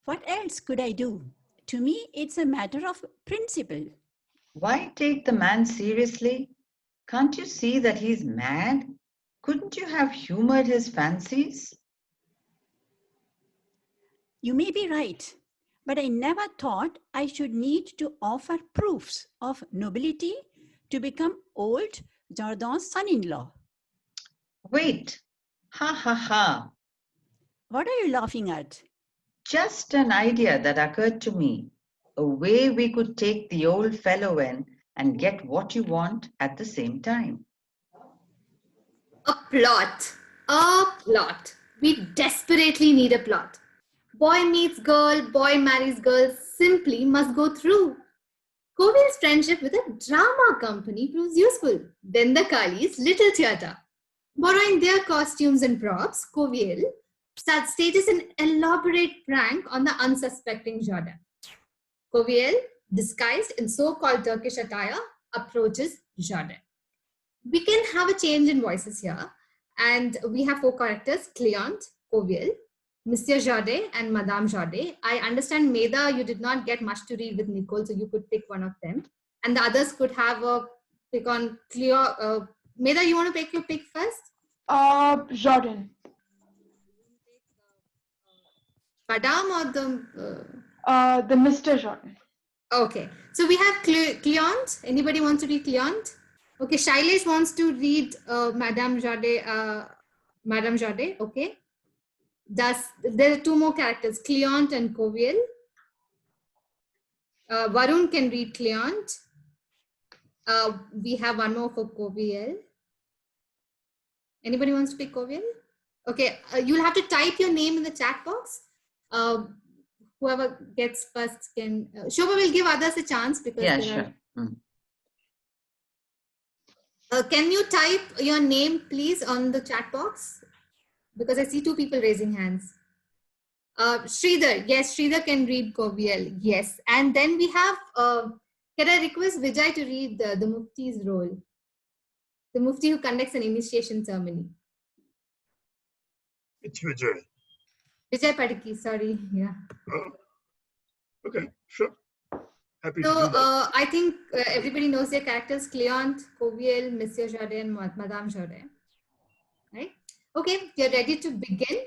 What else could I do? To me, it's a matter of principle. Why take the man seriously? Can't you see that he's mad? Couldn't you have humored his fancies? You may be right, but I never thought I should need to offer proofs of nobility to become old Jordan's son-in-law. Wait, ha ha ha. What are you laughing at? Just an idea that occurred to me. A way we could take the old fellow in and get what you want at the same time. A plot. A plot. We desperately need a plot. Boy meets girl, boy marries girl, simply must go through. Kovil's friendship with a drama company proves useful. Then the Kali's Little Theatre. Borrowing their costumes and props, Kovil stages an elaborate prank on the unsuspecting Jordan. Kovil, disguised in so-called Turkish attire, approaches Jordan. We can have a change in voices here, and we have 4 characters: Cleont, Kovil, Monsieur Jordan, and Madame Jordan. I understand, Meda, you did not get much to read with Nicole, so you could pick one of them, and the others could have a pick on Cleo. Meda, you want to pick your pick first? Jordan. Madame or the Mr. Jordan. Okay, so we have Cleont. Anybody wants to read Cleont? Okay, Shailesh wants to read Madame Jordan. Madame Jordan. Okay. There are 2 more characters, Cleont and Kovil. Varun can read Cleont. We have 1 more for Kovil. Anybody wants to pick Kovil? Okay, you'll have to type your name in the chat box. Whoever gets first can. Shobha will give others a chance because. Yeah, sure. Can you type your name, please, on the chat box? Because I see 2 people raising hands. Sridhar, yes, Sridhar can read Kovil, yes. And then we have, can I request Vijay to read the Mufti's role? The Mufti who conducts an initiation ceremony. It's Vijay. Vijay Padiki, sorry, yeah. Okay, sure. Happy So to do that. I think everybody knows their characters: Cleont, Kovil, Monsieur Jordan, Madame Jordan. Right? Okay, you're ready to begin.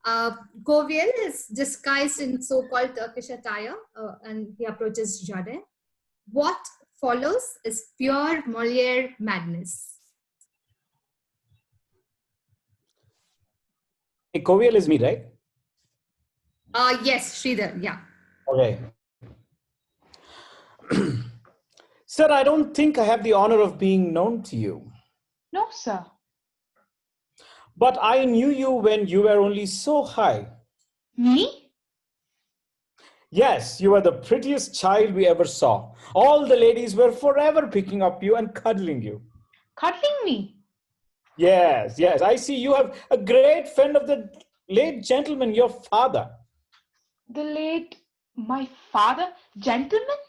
Kovil is disguised in so-called Turkish attire and he approaches Jordan. What follows is pure Moliere madness. Hey, Kovil is me, right? Yes, Sridhar, yeah. Okay. Sir, I don't think I have the honor of being known to you. No, sir. But I knew you when you were only so high. Me? Yes, you were the prettiest child we ever saw. All the ladies were forever picking up you and cuddling you. Cuddling me? Yes, yes. I see you have a great friend of the late gentleman, your father. The late, my father? Gentleman?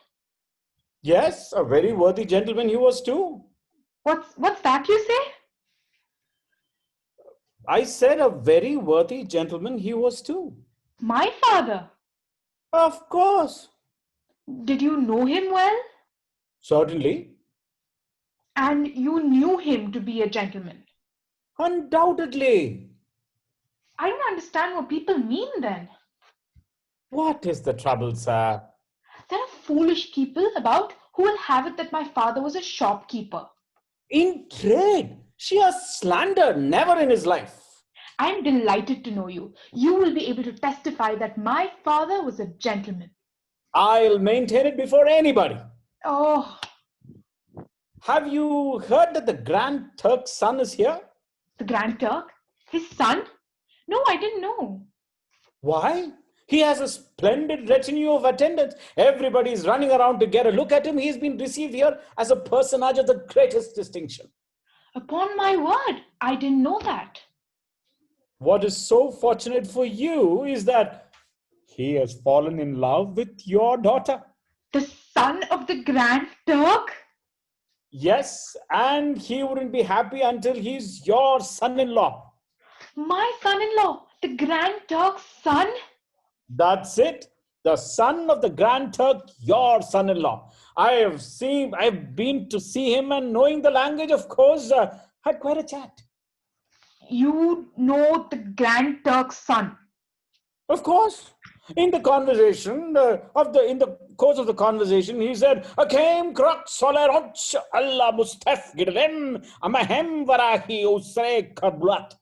Yes, a very worthy gentleman he was too. What's that you say? I said a very worthy gentleman he was too. My father? Of course. Did you know him well? Certainly. And you knew him to be a gentleman? Undoubtedly. I don't understand what people mean then. What is the trouble, sir? There are foolish people about who will have it that my father was a shopkeeper. In trade, sheer slander, never in his life. I'm delighted to know you. You will be able to testify that my father was a gentleman. I'll maintain it before anybody. Oh, Have you heard that the Grand Turk's son is here? the Grand Turk? His son? No, I didn't know. Why? He has a splendid retinue of attendants. Everybody is running around to get a look at him. He's been received here as a personage of the greatest distinction. Upon my word, I didn't know that. What is so fortunate for you is that he has fallen in love with your daughter. The son of the Grand Turk? Yes, and he wouldn't be happy until he's your son-in-law. My son-in-law, the Grand Turk's son? That's it. The son of the Grand Turk, your son-in-law. I've been to see him, and knowing the language, of course, had quite a chat. You know the Grand Turk's son? Of course. In the conversation, in the course of the conversation, he said, "Akem krok soleronch Allah mustaf gidlem amahem varahi usre kablat."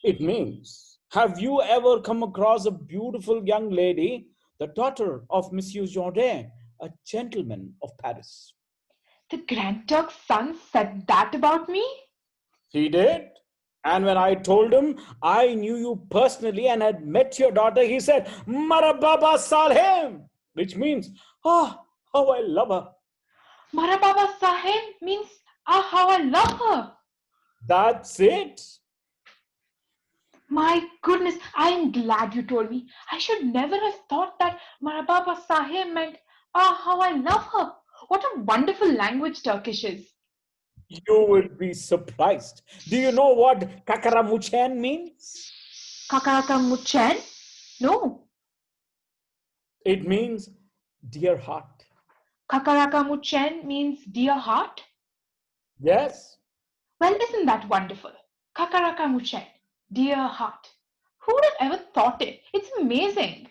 It means, have you ever come across a beautiful young lady, the daughter of Monsieur Jourdain, a gentleman of Paris? The Grand Turk's son said that about me? He did. And when I told him I knew you personally and had met your daughter, he said, "Marababa Salhem," which means, "Ah, how I love her." Marababa Sahib means, ah, how I love her. That's it. My goodness, I am glad you told me. I should never have thought that Marababa Sahib meant, ah, how I love her. What a wonderful language Turkish is. You would be surprised. Do you know what kakaramuchen means? Kakaramuchen? No. It means dear heart. Kakaramuchen means dear heart? Yes. Well, isn't that wonderful? Kakaramuchen, dear heart. Who would have ever thought it? It's amazing.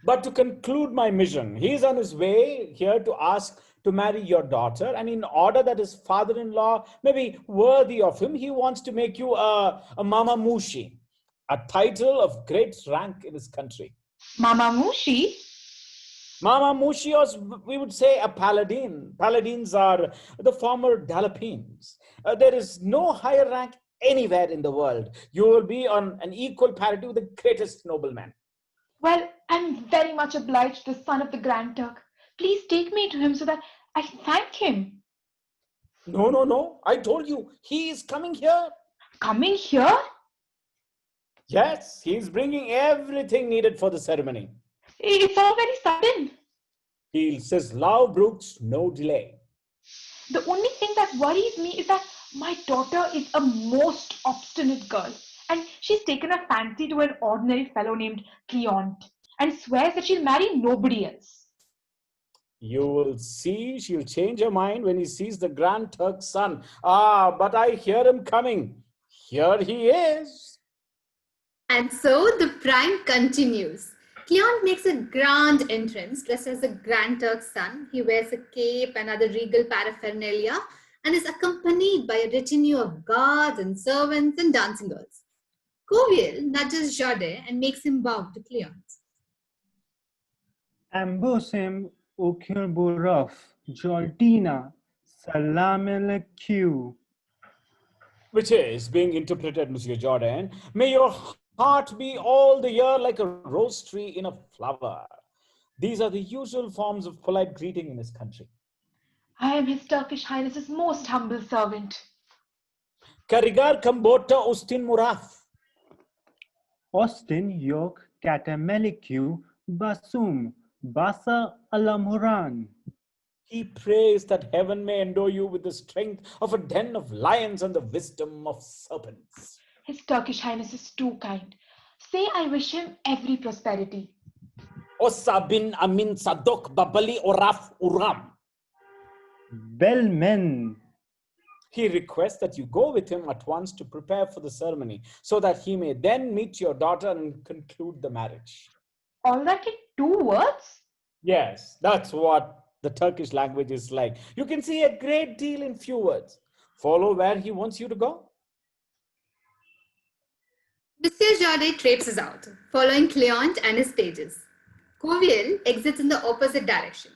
But to conclude my mission, he is on his way here to ask to marry your daughter, and in order that his father-in-law may be worthy of him, he wants to make you a Mama Mushi, a title of great rank in his country. Mama Mushi? Mama Mushi, or we would say a paladin. Paladins are the former Dalapines. There is no higher rank anywhere in the world. You will be on an equal parity with the greatest nobleman. Well, I'm very much obliged to the son of the Grand Turk. Please take me to him so that I can thank him. No. I told you, he is coming here. Coming here? Yes, he is bringing everything needed for the ceremony. It's all very sudden. He says, "Love brooks no delay." The only thing that worries me is that my daughter is a most obstinate girl. And she's taken a fancy to an ordinary fellow named Cleont and swears that she'll marry nobody else. You will see she'll change her mind when he sees the Grand Turk's son. Ah, but I hear him coming. Here he is. And so the prank continues. Cleont makes a grand entrance dressed as the Grand Turk's son. He wears a cape and other regal paraphernalia and is accompanied by a retinue of guards and servants and dancing girls. Cuvier nudges Jourdain and makes him bow to Cleont. Ambosim Ukirburov, Jordina, Salam Aleichem. Which is being interpreted, Monsieur Jourdain, "May your heart be all the year like a rose tree in a flower." These are the usual forms of polite greeting in his country. I am His Turkish Highness's most humble servant. Karigar Kambota Ustin Muraf. Austin Yok Katameliku Basum Basa Alamuran. He prays that heaven may endow you with the strength of a den of lions and the wisdom of serpents. His Turkish Highness is too kind. Say I wish him every prosperity. Osa bin Amin Sadok Babali Oraf Uram. Belmen. He requests that you go with him at once to prepare for the ceremony, so that he may then meet your daughter and conclude the marriage. All that in 2 words? Yes, that's what the Turkish language is like. You can see a great deal in few words. Follow where he wants you to go. Monsieur Jardin traipses out, following Cléante and his pages. Courvielle exits in the opposite direction.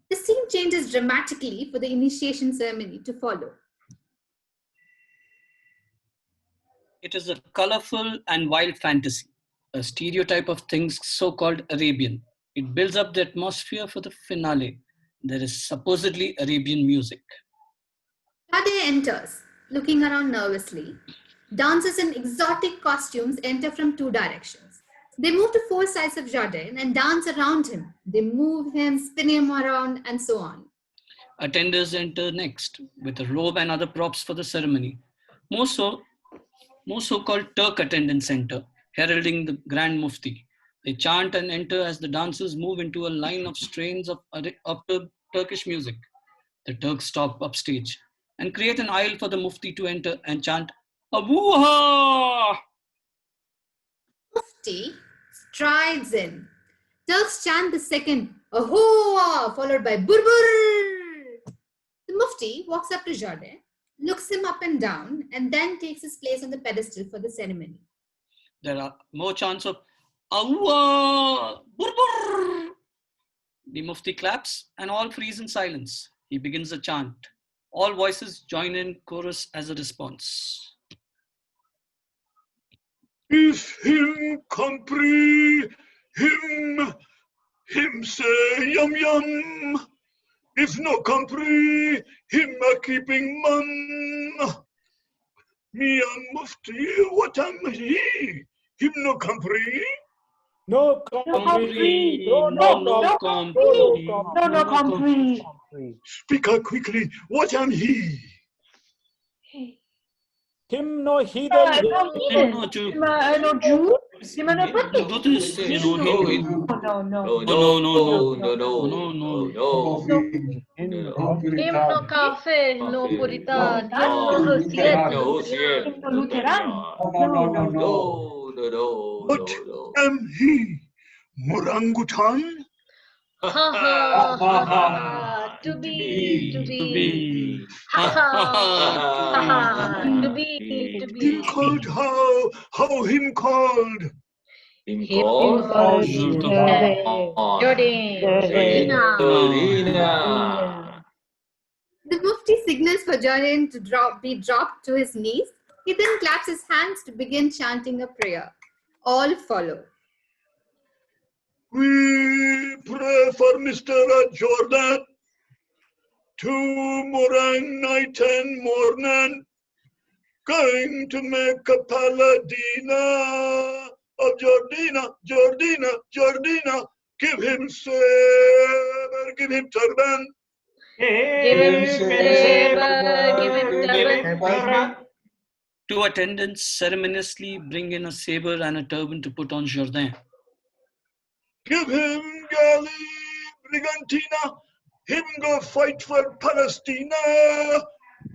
The scene changes dramatically for the initiation ceremony to follow. It is a colorful and wild fantasy, a stereotype of things so-called Arabian. It builds up the atmosphere for the finale. There is supposedly Arabian music. Jardin enters, looking around nervously. Dancers in exotic costumes enter from two directions. They move to four sides of Jardin and dance around him. They move him, spin him around, and so on. Attenders enter next with a robe and other props for the ceremony. More so-called Turk attendants enter, heralding the Grand Mufti. They chant and enter as the dancers move into a line of strains of Turkish music. The Turks stop upstage and create an aisle for the Mufti to enter and chant Abuha! Mufti strides in. Turks chant the second Ahoa, followed by Burbur. The Mufti walks up to Jardin, looks him up and down, and then takes his place on the pedestal for the ceremony. There are more chants of Awwa! Burbur! The Mufti claps and all freeze in silence. He begins a chant. All voices join in chorus as a response. If him compris, him say yum yum. If no compris, him a keeping mum. Me and Mufti, what am he? Him no compris? No compris. No compris. Speak out quickly. What am he? Him no heathen. No Jew. Him no Buddhist. Him no kafir, no puritan, him no Hosier. What am he? Morangutan? Ha ha ha ha, to be. Ha ha, to be. Him called how him called? Him called The Mufti signals for Jardin to be dropped to his knees. He then claps his hands to begin chanting a prayer. All follow. We pray for Mr. Jordan. Tomorrow night and morning, going to make a paladina of Jordina. Give him saber, give him turban. Give him saber, give him turban. Two attendants ceremoniously bring in a saber and a turban to put on Jourdain. Give him galley, brigantina. Him go fight for Palestina.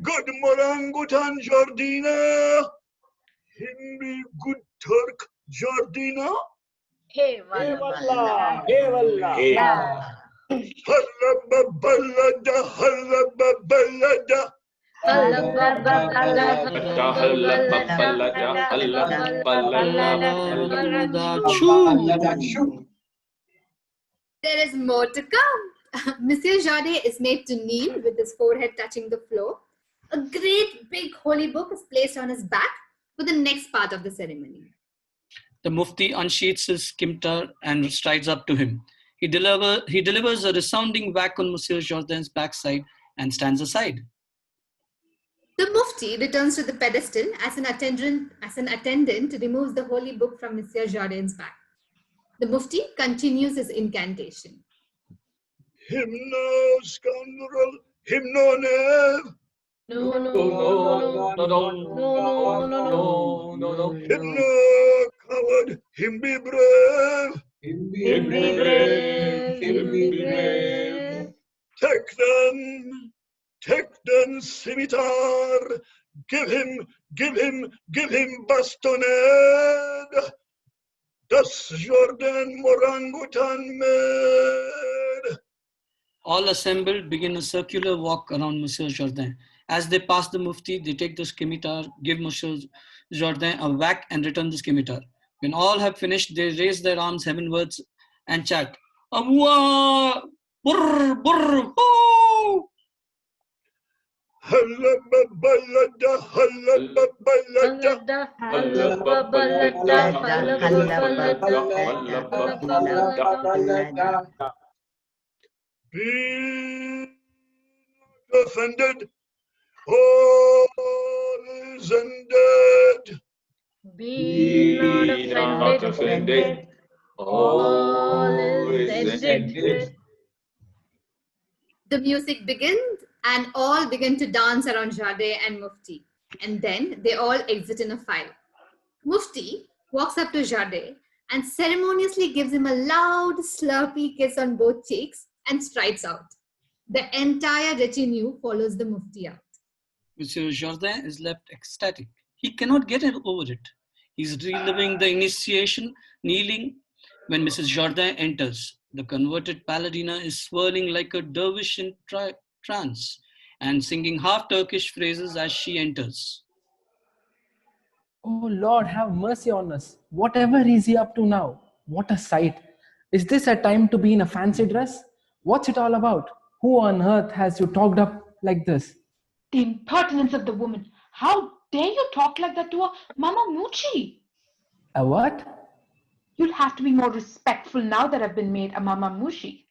Good Morangutan Jordina. Him be good Turk Jordina. Hey wallah. Hey wallah. Halababalada. There is more to come. Monsieur Jardin is made to kneel with his forehead touching the floor. A great big holy book is placed on his back for the next part of the ceremony. The Mufti unsheaths his scimitar and strides up to him. He delivers a resounding whack on Monsieur Jourdain's backside and stands aside. The Mufti returns to the pedestal as an attendant removes the holy book from Monsieur Jardin's back. The Mufti continues his incantation. Him no scoundrel, him no knave. No. Him no coward, him be brave. Take them scimitar. Give him bastonade. Das Jordan Morangutan made. All assembled begin a circular walk around Monsieur Jourdain As they pass the mufti, they take the scimitar, give Monsieur Jourdain a whack and return the scimitar. When all have finished, they raise their arms heavenwards and chant, "Awwa! Burr, burr, hoo!" Halababalada, halababalada, be not offended, all is ended. Be not offended. All is ended. The music begins and all begin to dance around Jade and Mufti. And then they all exit in a file. Mufti walks up to Jade and ceremoniously gives him a loud, slurpy kiss on both cheeks and strides out. The entire retinue follows the Mufti out. Monsieur Jourdain is left ecstatic. He cannot get over it. He's reliving the initiation, kneeling when Mrs. Jourdain enters. The converted palladina is swirling like a dervish in trance and singing half Turkish phrases as she enters. Oh Lord, have mercy on us. Whatever is he up to now? What a sight. Is this a time to be in a fancy dress? What's it all about? Who on earth has you talked up like this? The impertinence of the woman. How dare you talk like that to a Mama Muchi? A what? You'll have to be more respectful now that I've been made a Mama Muchi.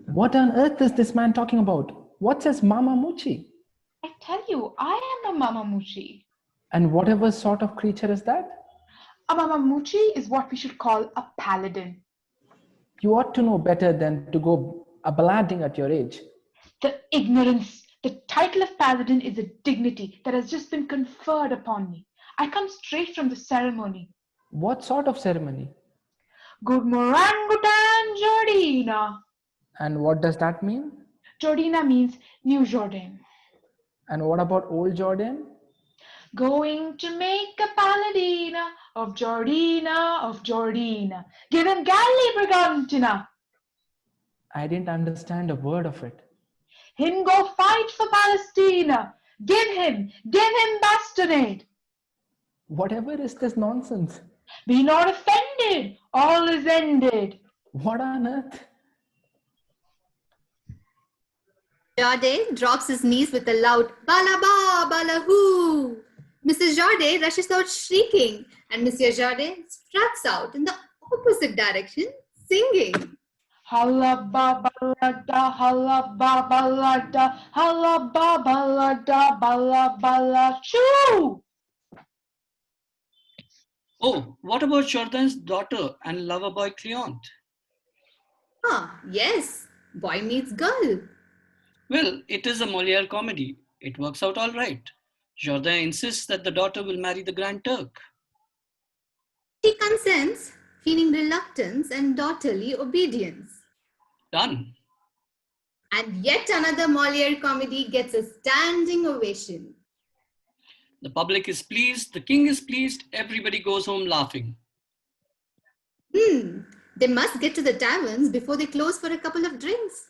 What on earth is this man talking about? What's his Mama Muchi? I tell you, I am a Mama Muchi. And whatever sort of creature is that? A Mama Muchi is what we should call a paladin. You ought to know better than to go a-ballading at your age. The ignorance. The title of paladin is a dignity that has just been conferred upon me. I come straight from the ceremony. What sort of ceremony? Good Morangutan Jordina. And what does that mean? Jordina means New Jordan. And what about Old Jordan? Going to make a paladina of Jordina. Give him Galli Brigantina. I didn't understand a word of it. Him go fight for Palestina. Give him bastinade. Whatever is this nonsense? Be not offended. All is ended. What on earth? Jade drops his knees with a loud "Balaba, balahoo." Mrs. Jade rushes out shrieking, and Monsieur Jade struts out in the opposite direction, singing. Halla babalada, halla babalada, halla babalada, bala bala choo. Oh, what about Jourdain's daughter and lover boy Cleant? Ah, yes, boy meets girl. Well, it is a Moliere comedy. It works out all right. Jourdain insists that the daughter will marry the Grand Turk. She consents, feeling reluctance and daughterly obedience. Done. And yet another Moliere comedy gets a standing ovation. The public is pleased, the king is pleased, everybody goes home laughing. They must get to the taverns before they close for a couple of drinks.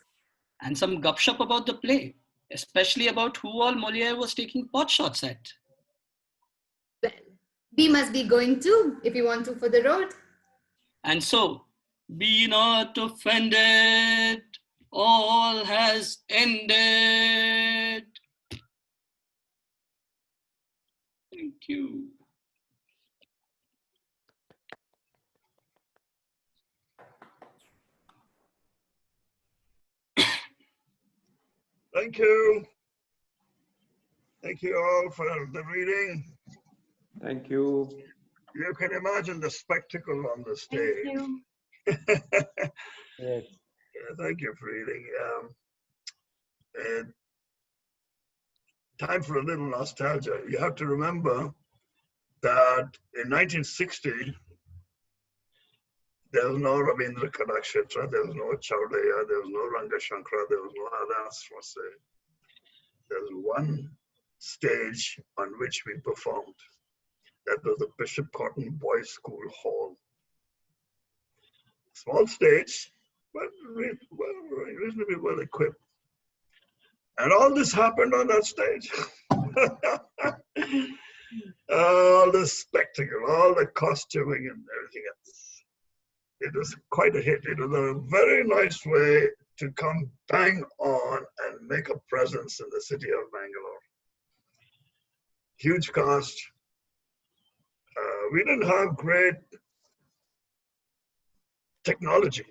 And some gupshup about the play, especially about who all Moliere was taking pot shots at. Well, we must be going too, if you want to, for the road. And so, be not offended, all has ended. Thank you. Thank you. Thank you all for the reading. Thank you. You can imagine the spectacle on the stage. Thank you. Yes. Thank you for reading. Time for a little nostalgia. You have to remember that in 1960, there was no Rabindra Kalakshetra, there was no Chaudeya, there was no Rangashankara, there was no Adaswase. There was one stage on which we performed. That was the Bishop Cotton Boys School Hall. Small stage, but reasonably well equipped. And all this happened on that stage. All the spectacle, all the costuming and everything else. It was quite a hit. It was a very nice way to come bang on and make a presence in the city of Bangalore. Huge cast. We didn't have great technology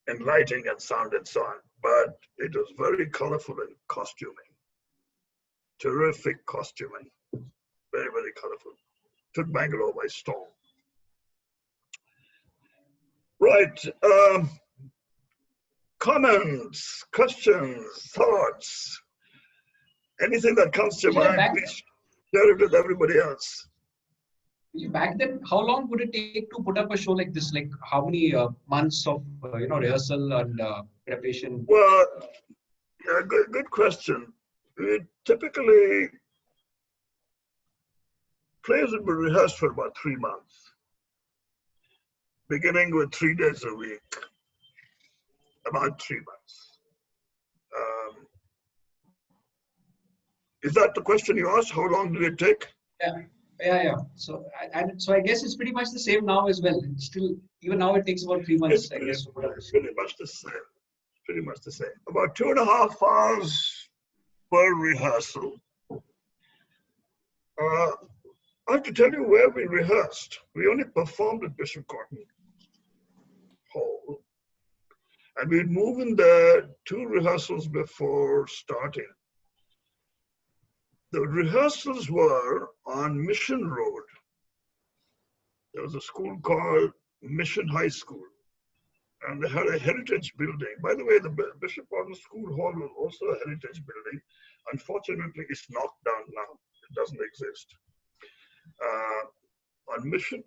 in lighting and sound and so on, but it was very colorful in costuming. Terrific costuming. Very, very colorful. Took Bangalore by storm. Right. Comments, questions, thoughts, anything that comes to your mind, please share it with everybody else. Back then, how long would it take to put up a show like this? Like how many months of rehearsal and preparation? Well, yeah, good question. We typically plays would be rehearsed for about 3 months, beginning with 3 days a week, about 3 months. Is that the question you asked? How long did it take? Yeah. So I guess it's pretty much the same now as well. It's still, even now it takes about 3 months, I guess. Pretty much the same. Pretty much the same. About 2.5 hours per rehearsal. I have to tell you where we rehearsed. We only performed at Bishop Cotton Hall. And we'd move in there 2 rehearsals before starting. The rehearsals were on Mission Road. There was a school called Mission High School. And they had a heritage building. By the way, the Bishop Cotton School Hall was also a heritage building. Unfortunately, it's knocked down now. It doesn't exist.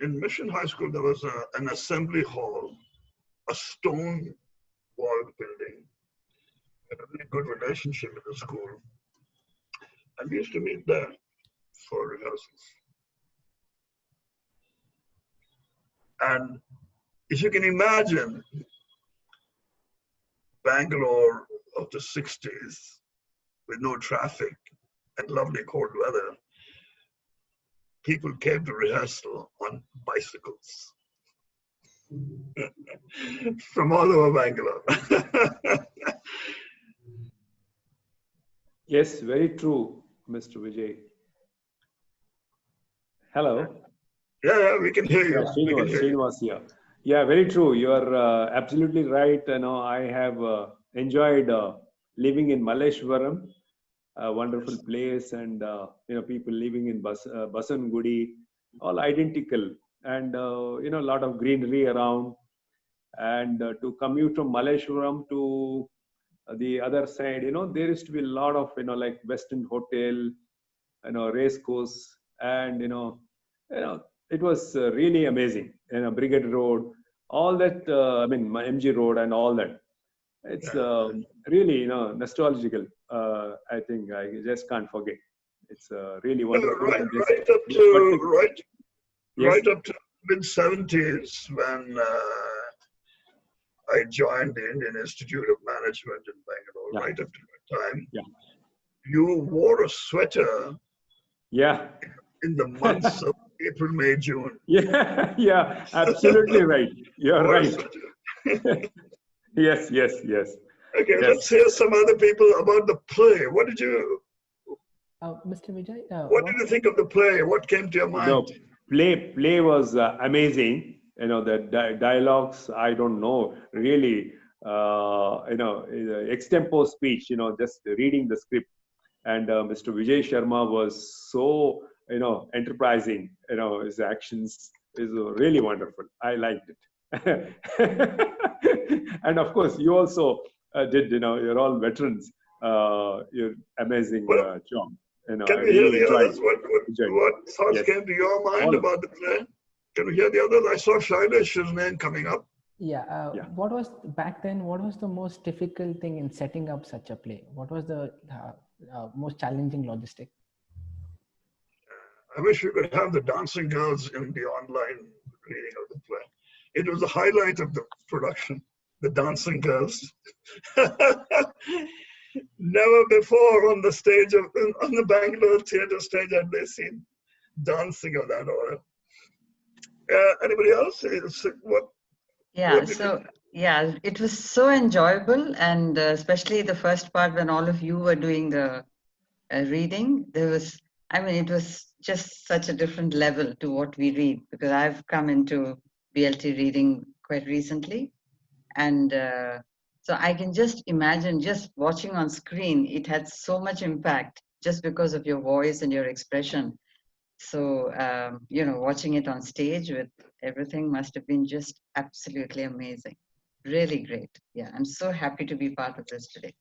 In Mission High School, there was an assembly hall, a stone walled building. We had a really good relationship with the school. And we used to meet there for rehearsals. And if you can imagine Bangalore of the 60s with no traffic and lovely cold weather, people came to rehearsal on bicycles from all over Bangalore. Yes, very true, Mr. Vijay. Hello. Yeah, we can hear you. Srinivas here. Yeah, very true. You are absolutely right. I have enjoyed living in Malleshwaram, a wonderful place, and people living in Basangudi, all identical, and a lot of greenery around. And to commute from Malleshwaram to the other side, there used to be a lot of like Western Hotel, race course, and it was really amazing. Brigade Road, all that. MG Road and all that. It's really nostalgical. I think I just can't forget. It's really wonderful. Right up to mid-70s when I joined the Indian Institute of Management in Bangalore. Right up to that time, you wore a sweater. In the months of April, May, June. Yeah, absolutely right. You're right. Yes. Okay, let's hear some other people about the play. What did you, Mr. Vijay? what did you think of the play? What came to your mind? Play was amazing. The dialogues, I don't know, really, extempo speech, just reading the script. And Mr. Vijay Sharma was so, enterprising, his actions is really wonderful. I liked it. And of course, you also did, you're all veterans. You're amazing job. Can we hear the others? What thoughts came to your mind about the play? Can we hear the others? I saw Shailesh's name coming up. What was back then? What was the most difficult thing in setting up such a play? What was the most challenging logistic? I wish we could have the dancing girls in the online reading of the play. It was the highlight of the production, the dancing girls. Never before on the stage on the Bangalore Theatre stage had they seen dancing of that order. Anybody else? Yeah, so yeah, it was so enjoyable, and especially the first part when all of you were doing the reading. It was just such a different level to what we read, because I've come into BLT reading quite recently, and so I can just imagine just watching on screen, it had so much impact just because of your voice and your expression. So, watching it on stage with everything must have been just absolutely amazing. Really great. Yeah, I'm so happy to be part of this today.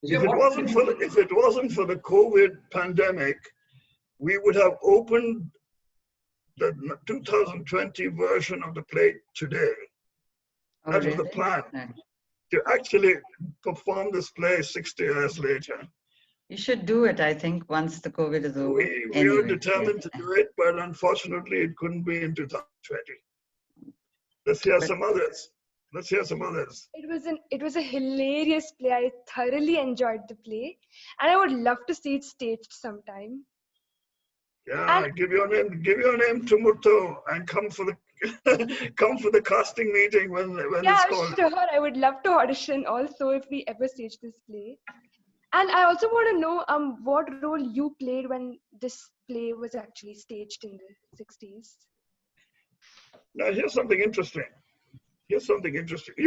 If it wasn't for the COVID pandemic, we would have opened the 2020 version of the play today. Oh, that was really? the plan, to actually perform this play 60 years later. You should do it, I think, once the COVID is over. We were determined to do it, but unfortunately it couldn't be in 2020. Let's hear some others. It was a hilarious play. I thoroughly enjoyed the play, and I would love to see it staged sometime. Yeah, give your name to Murto and come for the casting meeting when it's called. Yeah, sure. I would love to audition also if we ever stage this play. And I also want to know what role you played when this play was actually staged in the 60s. Now here's something interesting. You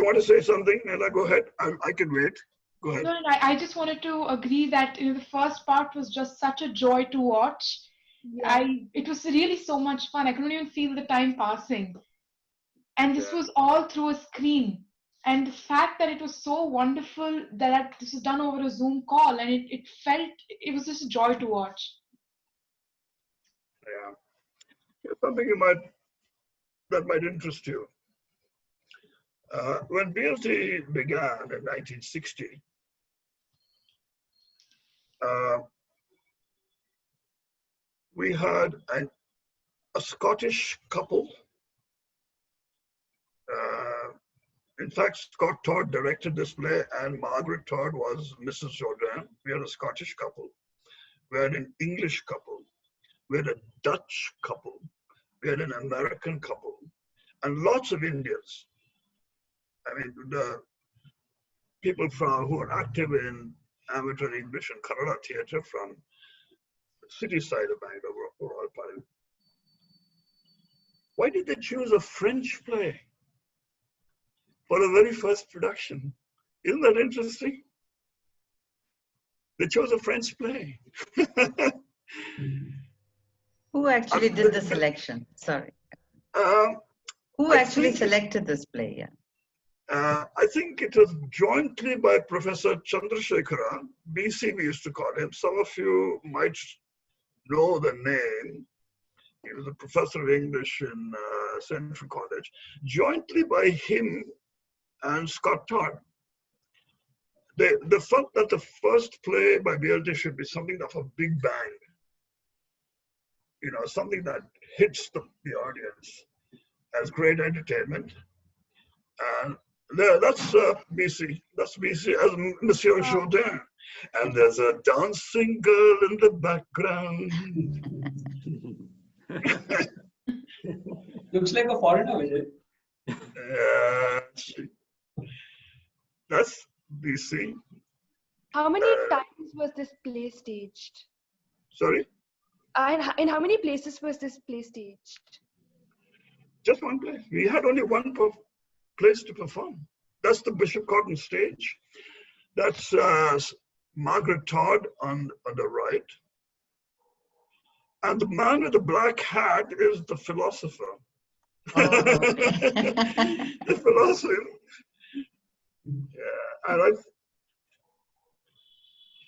want to say something, Nella? Go ahead. I can wait. Go ahead. No, I just wanted to agree that the first part was just such a joy to watch. Yeah. It was really so much fun. I couldn't even feel the time passing. And this was all through a screen. And the fact that it was so wonderful that this was done over a Zoom call, and it was just a joy to watch. Yeah. Here's something that might interest you. When BLT began in 1960, we had a Scottish couple. In fact, Scott Todd directed this play, and Margaret Todd was Mrs. Jourdain. We had a Scottish couple. We had an English couple. We had a Dutch couple. We had an American couple, and lots of Indians. I mean, the people who are active in amateur English and Kannada theatre from the city side of Bangalore were all part of it. Why did they choose a French play for the very first production? Isn't that interesting? They chose a French play. Who actually did the selection? Sorry. Who actually selected this play? Yeah. I think it was jointly by Professor Chandrasekhara, BC we used to call him. Some of you might know the name. He was a professor of English in Central College. Jointly by him and Scott Todd. They felt that the first play by BLT should be something of a big bang. Something that hits the audience as great entertainment. And that's BC. That's BC as Monsieur Jourdain. And there's a dancing girl in the background. Looks like a foreigner, Vijay. That's BC. How many times was this play staged? Sorry? In how many places was this play staged? Just one place. We had only one place to perform. That's the Bishop Cotton stage. That's Margaret Todd on the right. And the man with the black hat is the philosopher. The philosopher. Yeah, I like.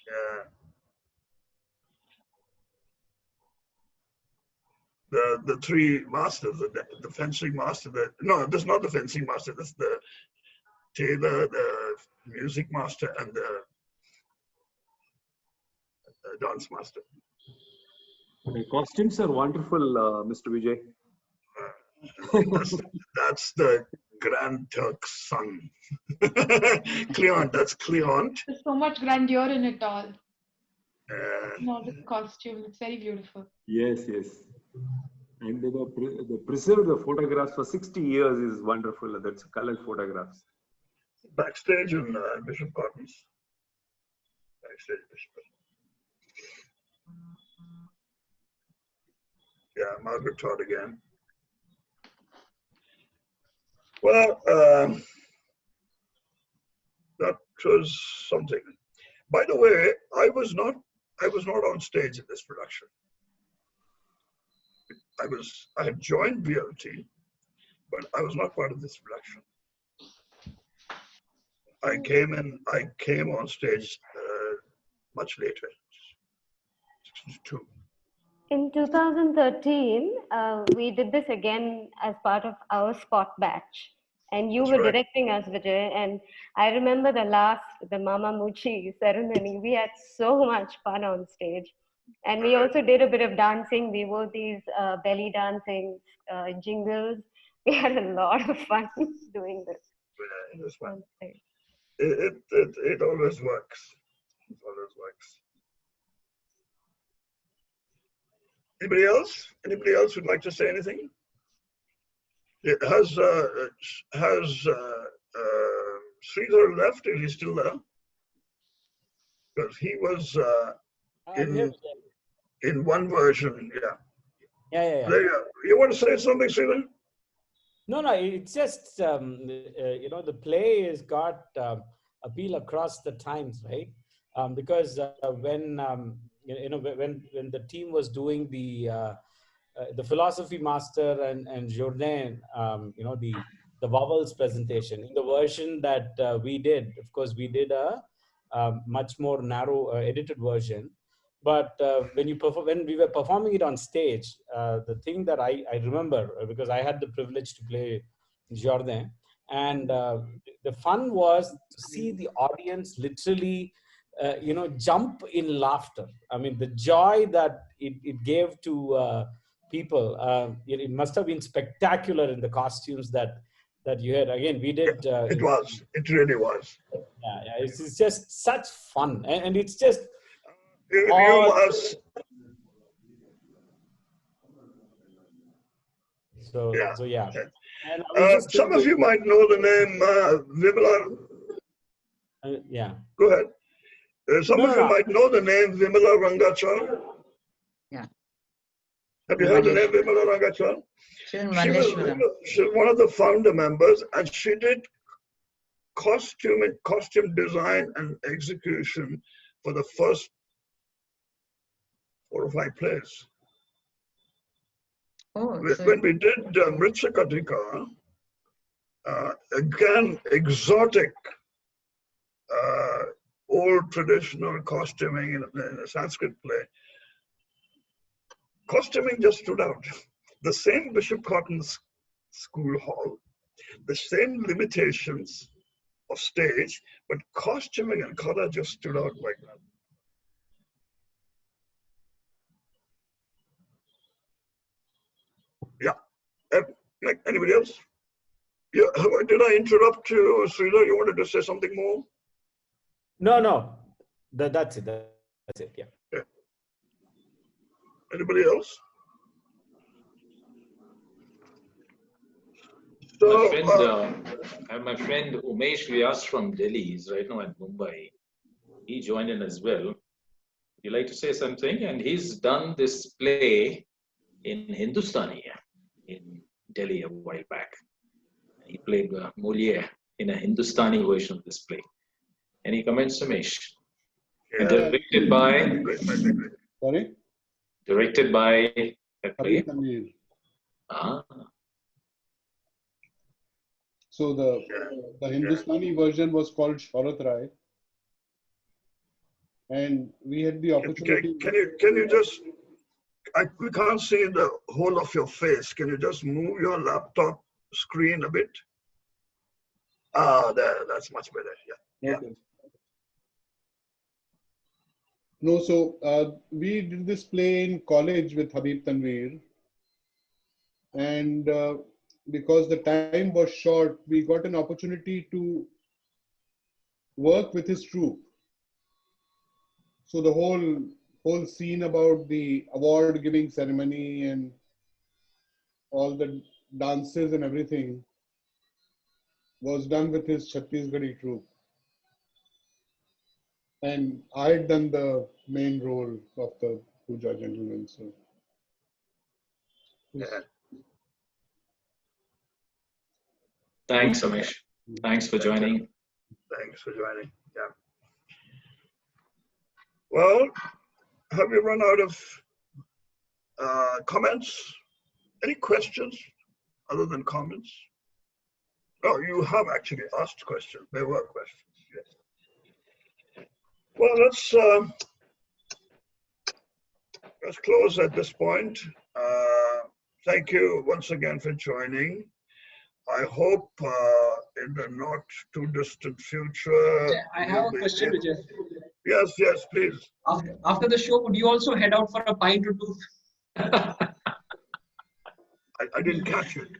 Yeah. The three masters, the fencing master. No, that's not the fencing master. That's the tailor, the music master, and the dance master. The costumes are wonderful, Mr. Vijay. That's the Grand Turk's son. Cleont, that's Cleont. There's so much grandeur in it all. Uh, In all the costume, it's very beautiful. Yes, yes. And the preserve the photographs for 60 years is wonderful. That's colored photographs. backstage in Bishop Gardens. Backstage Bishop Gardens. Yeah, Margaret Todd again. Well, that was something. By the way, I was not on stage in this production. I had joined BLT, but I was not part of this production. I came on stage much later, 62. In 2013, we did this again as part of our spot batch. And you were directing us, Vijay. And I remember the Mama Muchi ceremony. We had so much fun on stage. And we also did a bit of dancing. We wore these belly dancing jingles. We had a lot of fun doing this. Yeah, it was fun. It always works. It always works. Anybody else? Anybody else would like to say anything? Has Sridhar left? Is he still there? Because he was in one version. Yeah. Yeah. You want to say something, Sridhar? No. It's just the play has got appeal across the times, right? Because when the team was doing the philosophy master and Jourdain, the Vowels presentation, in the version that we did, of course, we did a much more narrow edited version. But when we were performing it on stage, the thing that I remember, because I had the privilege to play Jourdain, and the fun was to see the audience literally jump in laughter. I mean, the joy that it gave to people, it must have been spectacular in the costumes that you had. Again, we did. It really was. Yeah, it's just such fun, and it's just. So yeah. And some of you might know the name Vimala. Yeah. Go ahead. Some of you might know the name Vimala Rangachal. Yeah. Have you heard the name Vimala Rangachal? She was one of the founder members, and she did costume design and execution for the first 4 or 5 plays. When we did Mritya Katika, again, exotic, old traditional costuming in a Sanskrit play, costuming just stood out. The same Bishop Cotton's school hall, the same limitations of stage, but costuming and color just stood out like that. Yeah. Anybody else? Yeah. Did I interrupt you, Sridhar? You wanted to say something more? No. That's it. That's it. Yeah. Anybody else? So, my friend Umesh Vyas from Delhi is right now at Mumbai. He joined in as well. Would you like to say something? And he's done this play in Hindustani in Delhi a while back. He played Moliere in a Hindustani version of this play. Any comments, Umesh? And directed by... Sorry? Directed by that play. So the Hindustani version was called Sharat Rai, and we had the opportunity. Can you just? We can't see the whole of your face. Can you just move your laptop screen a bit? There. That's much better. Yeah. Okay. No, so we did this play in college with Habib Tanveer, and because the time was short, we got an opportunity to work with his troupe. So the whole scene about the award giving ceremony and all the dances and everything was done with his Chhattisgarhi troupe. And I had done the main role of the Puja gentleman. So Yeah. Thanks, Amish. Thanks for joining. Thanks for joining. Yeah. Well, have we run out of comments? Any questions other than comments? Oh, you have actually asked questions. There were questions, yes. Well, let's close at this point. Thank you once again for joining. I hope in the not too distant future. I have a question, Vijay. Yes, please. After the show, would you also head out for a pint or two? I didn't catch it.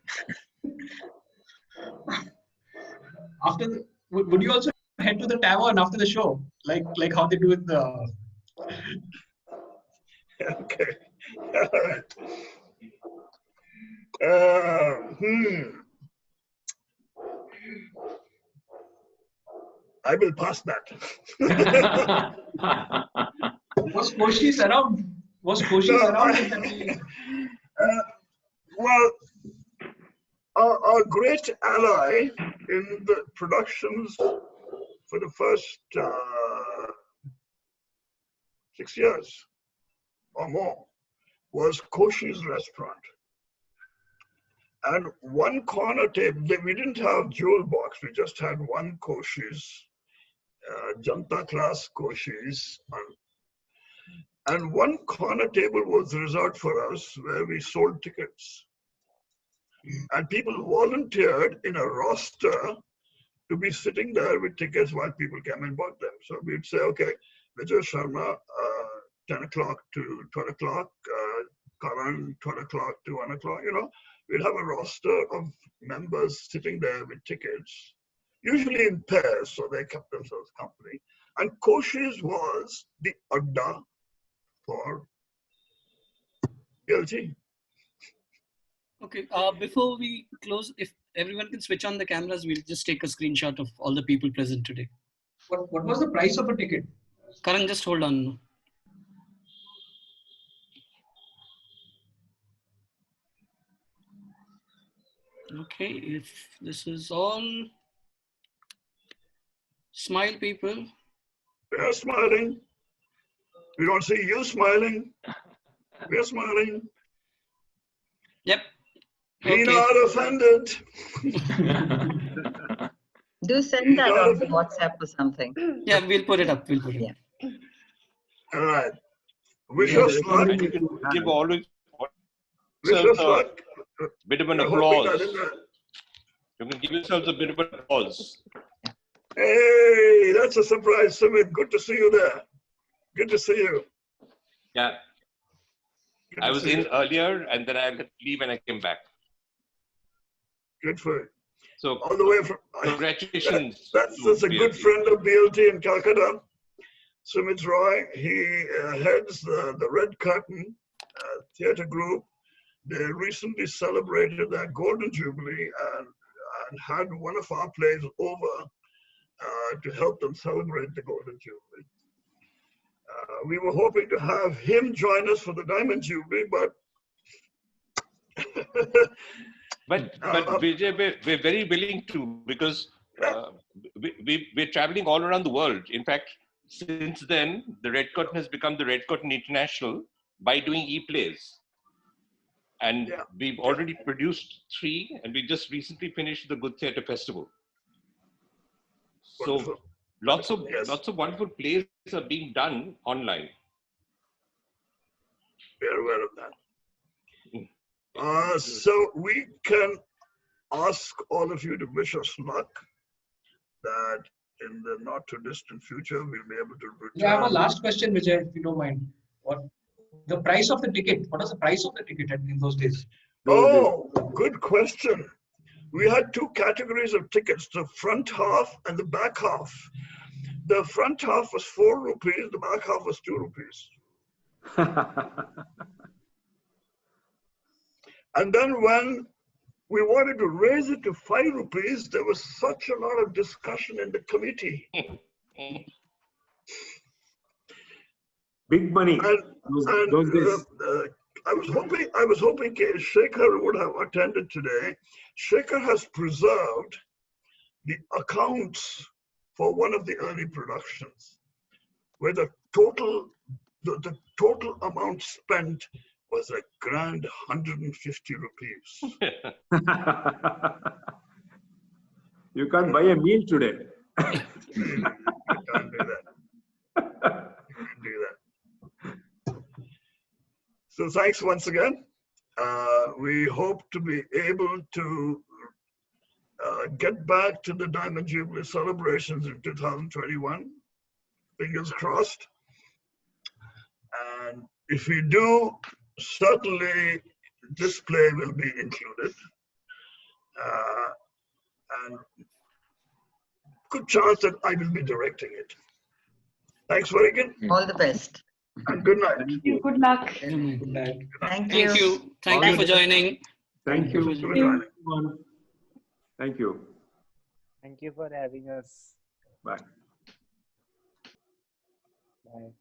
Would you also head to the tavern after the show, like how they do with the? Okay. All right. I will pass that. Was Koshi's around? Well, our great ally in the productions for the first 6 years or more was Koshi's restaurant. And one corner table, we didn't have jewel box, we just had one Koshi's, Janta class Koshi's. And one corner table was reserved for us where we sold tickets. And people volunteered in a roster to be sitting there with tickets while people came and bought them. So we'd say, okay, Vijay Sharma, 10 o'clock to 12 o'clock, Karan, 12 o'clock to 1 o'clock, we'd have a roster of members sitting there with tickets, usually in pairs, so they kept themselves company. And Koshi's was the adda for LT. Okay, before we close, if everyone can switch on the cameras, we'll just take a screenshot of all the people present today. What was the price of a ticket? Karan, just hold on. Okay, if this is all, smile people. We're smiling. We don't see you smiling. We're smiling. Yep. Be not offended. Do send that on WhatsApp or something. Yeah, we'll put it up. All right. Wish us luck. You can give always Wish us luck. Bit of an applause. You can give yourselves a bit of an applause. Hey, that's a surprise, Sumit. Good to see you there. Good to see you. Yeah. I was in earlier and then I had to leave and I came back. Good for you. So all the way from congratulations. That's a good friend of BLT in Calcutta, Sumit Roy. He heads the Red Curtain theatre group. They recently celebrated their Golden Jubilee and had one of our plays over to help them celebrate the Golden Jubilee. We were hoping to have him join us for the Diamond Jubilee, but But Vijay, we're very willing to, because we're traveling all around the world. In fact, since then, the Red Curtain has become the Red Curtain International by doing e-plays. And we've already produced 3, and we just recently finished the Good Theatre Festival. So lots of wonderful plays are being done online. We're aware of that. So we can ask all of you to wish us luck that in the not too distant future we'll be able to return. Yeah, I have a last question, Vijay, if you don't mind. What the price of the ticket? What was the price of the ticket in those days? Oh, good question. We had two categories of tickets, the front half and the back half. The front half was 4 rupees, the back half was 2 rupees. And then when we wanted to raise it to 5 rupees, there was such a lot of discussion in the committee. Big money. Those days. I was hoping Shekhar would have attended today. Shekhar has preserved the accounts for one of the early productions, where the total amount spent was a grand 150 rupees. You can't buy a meal today. You can't do that. So thanks once again. We hope to be able to get back to the Diamond Jubilee celebrations in 2021. Fingers crossed. And if we do, certainly this play will be included. And good chance that I will be directing it. Thanks very again. All the best. And good night. Good luck. Good night. Thank you. Thank you for joining. Thank you. Thank you. Thank you. Thank you for having us. Bye. Bye.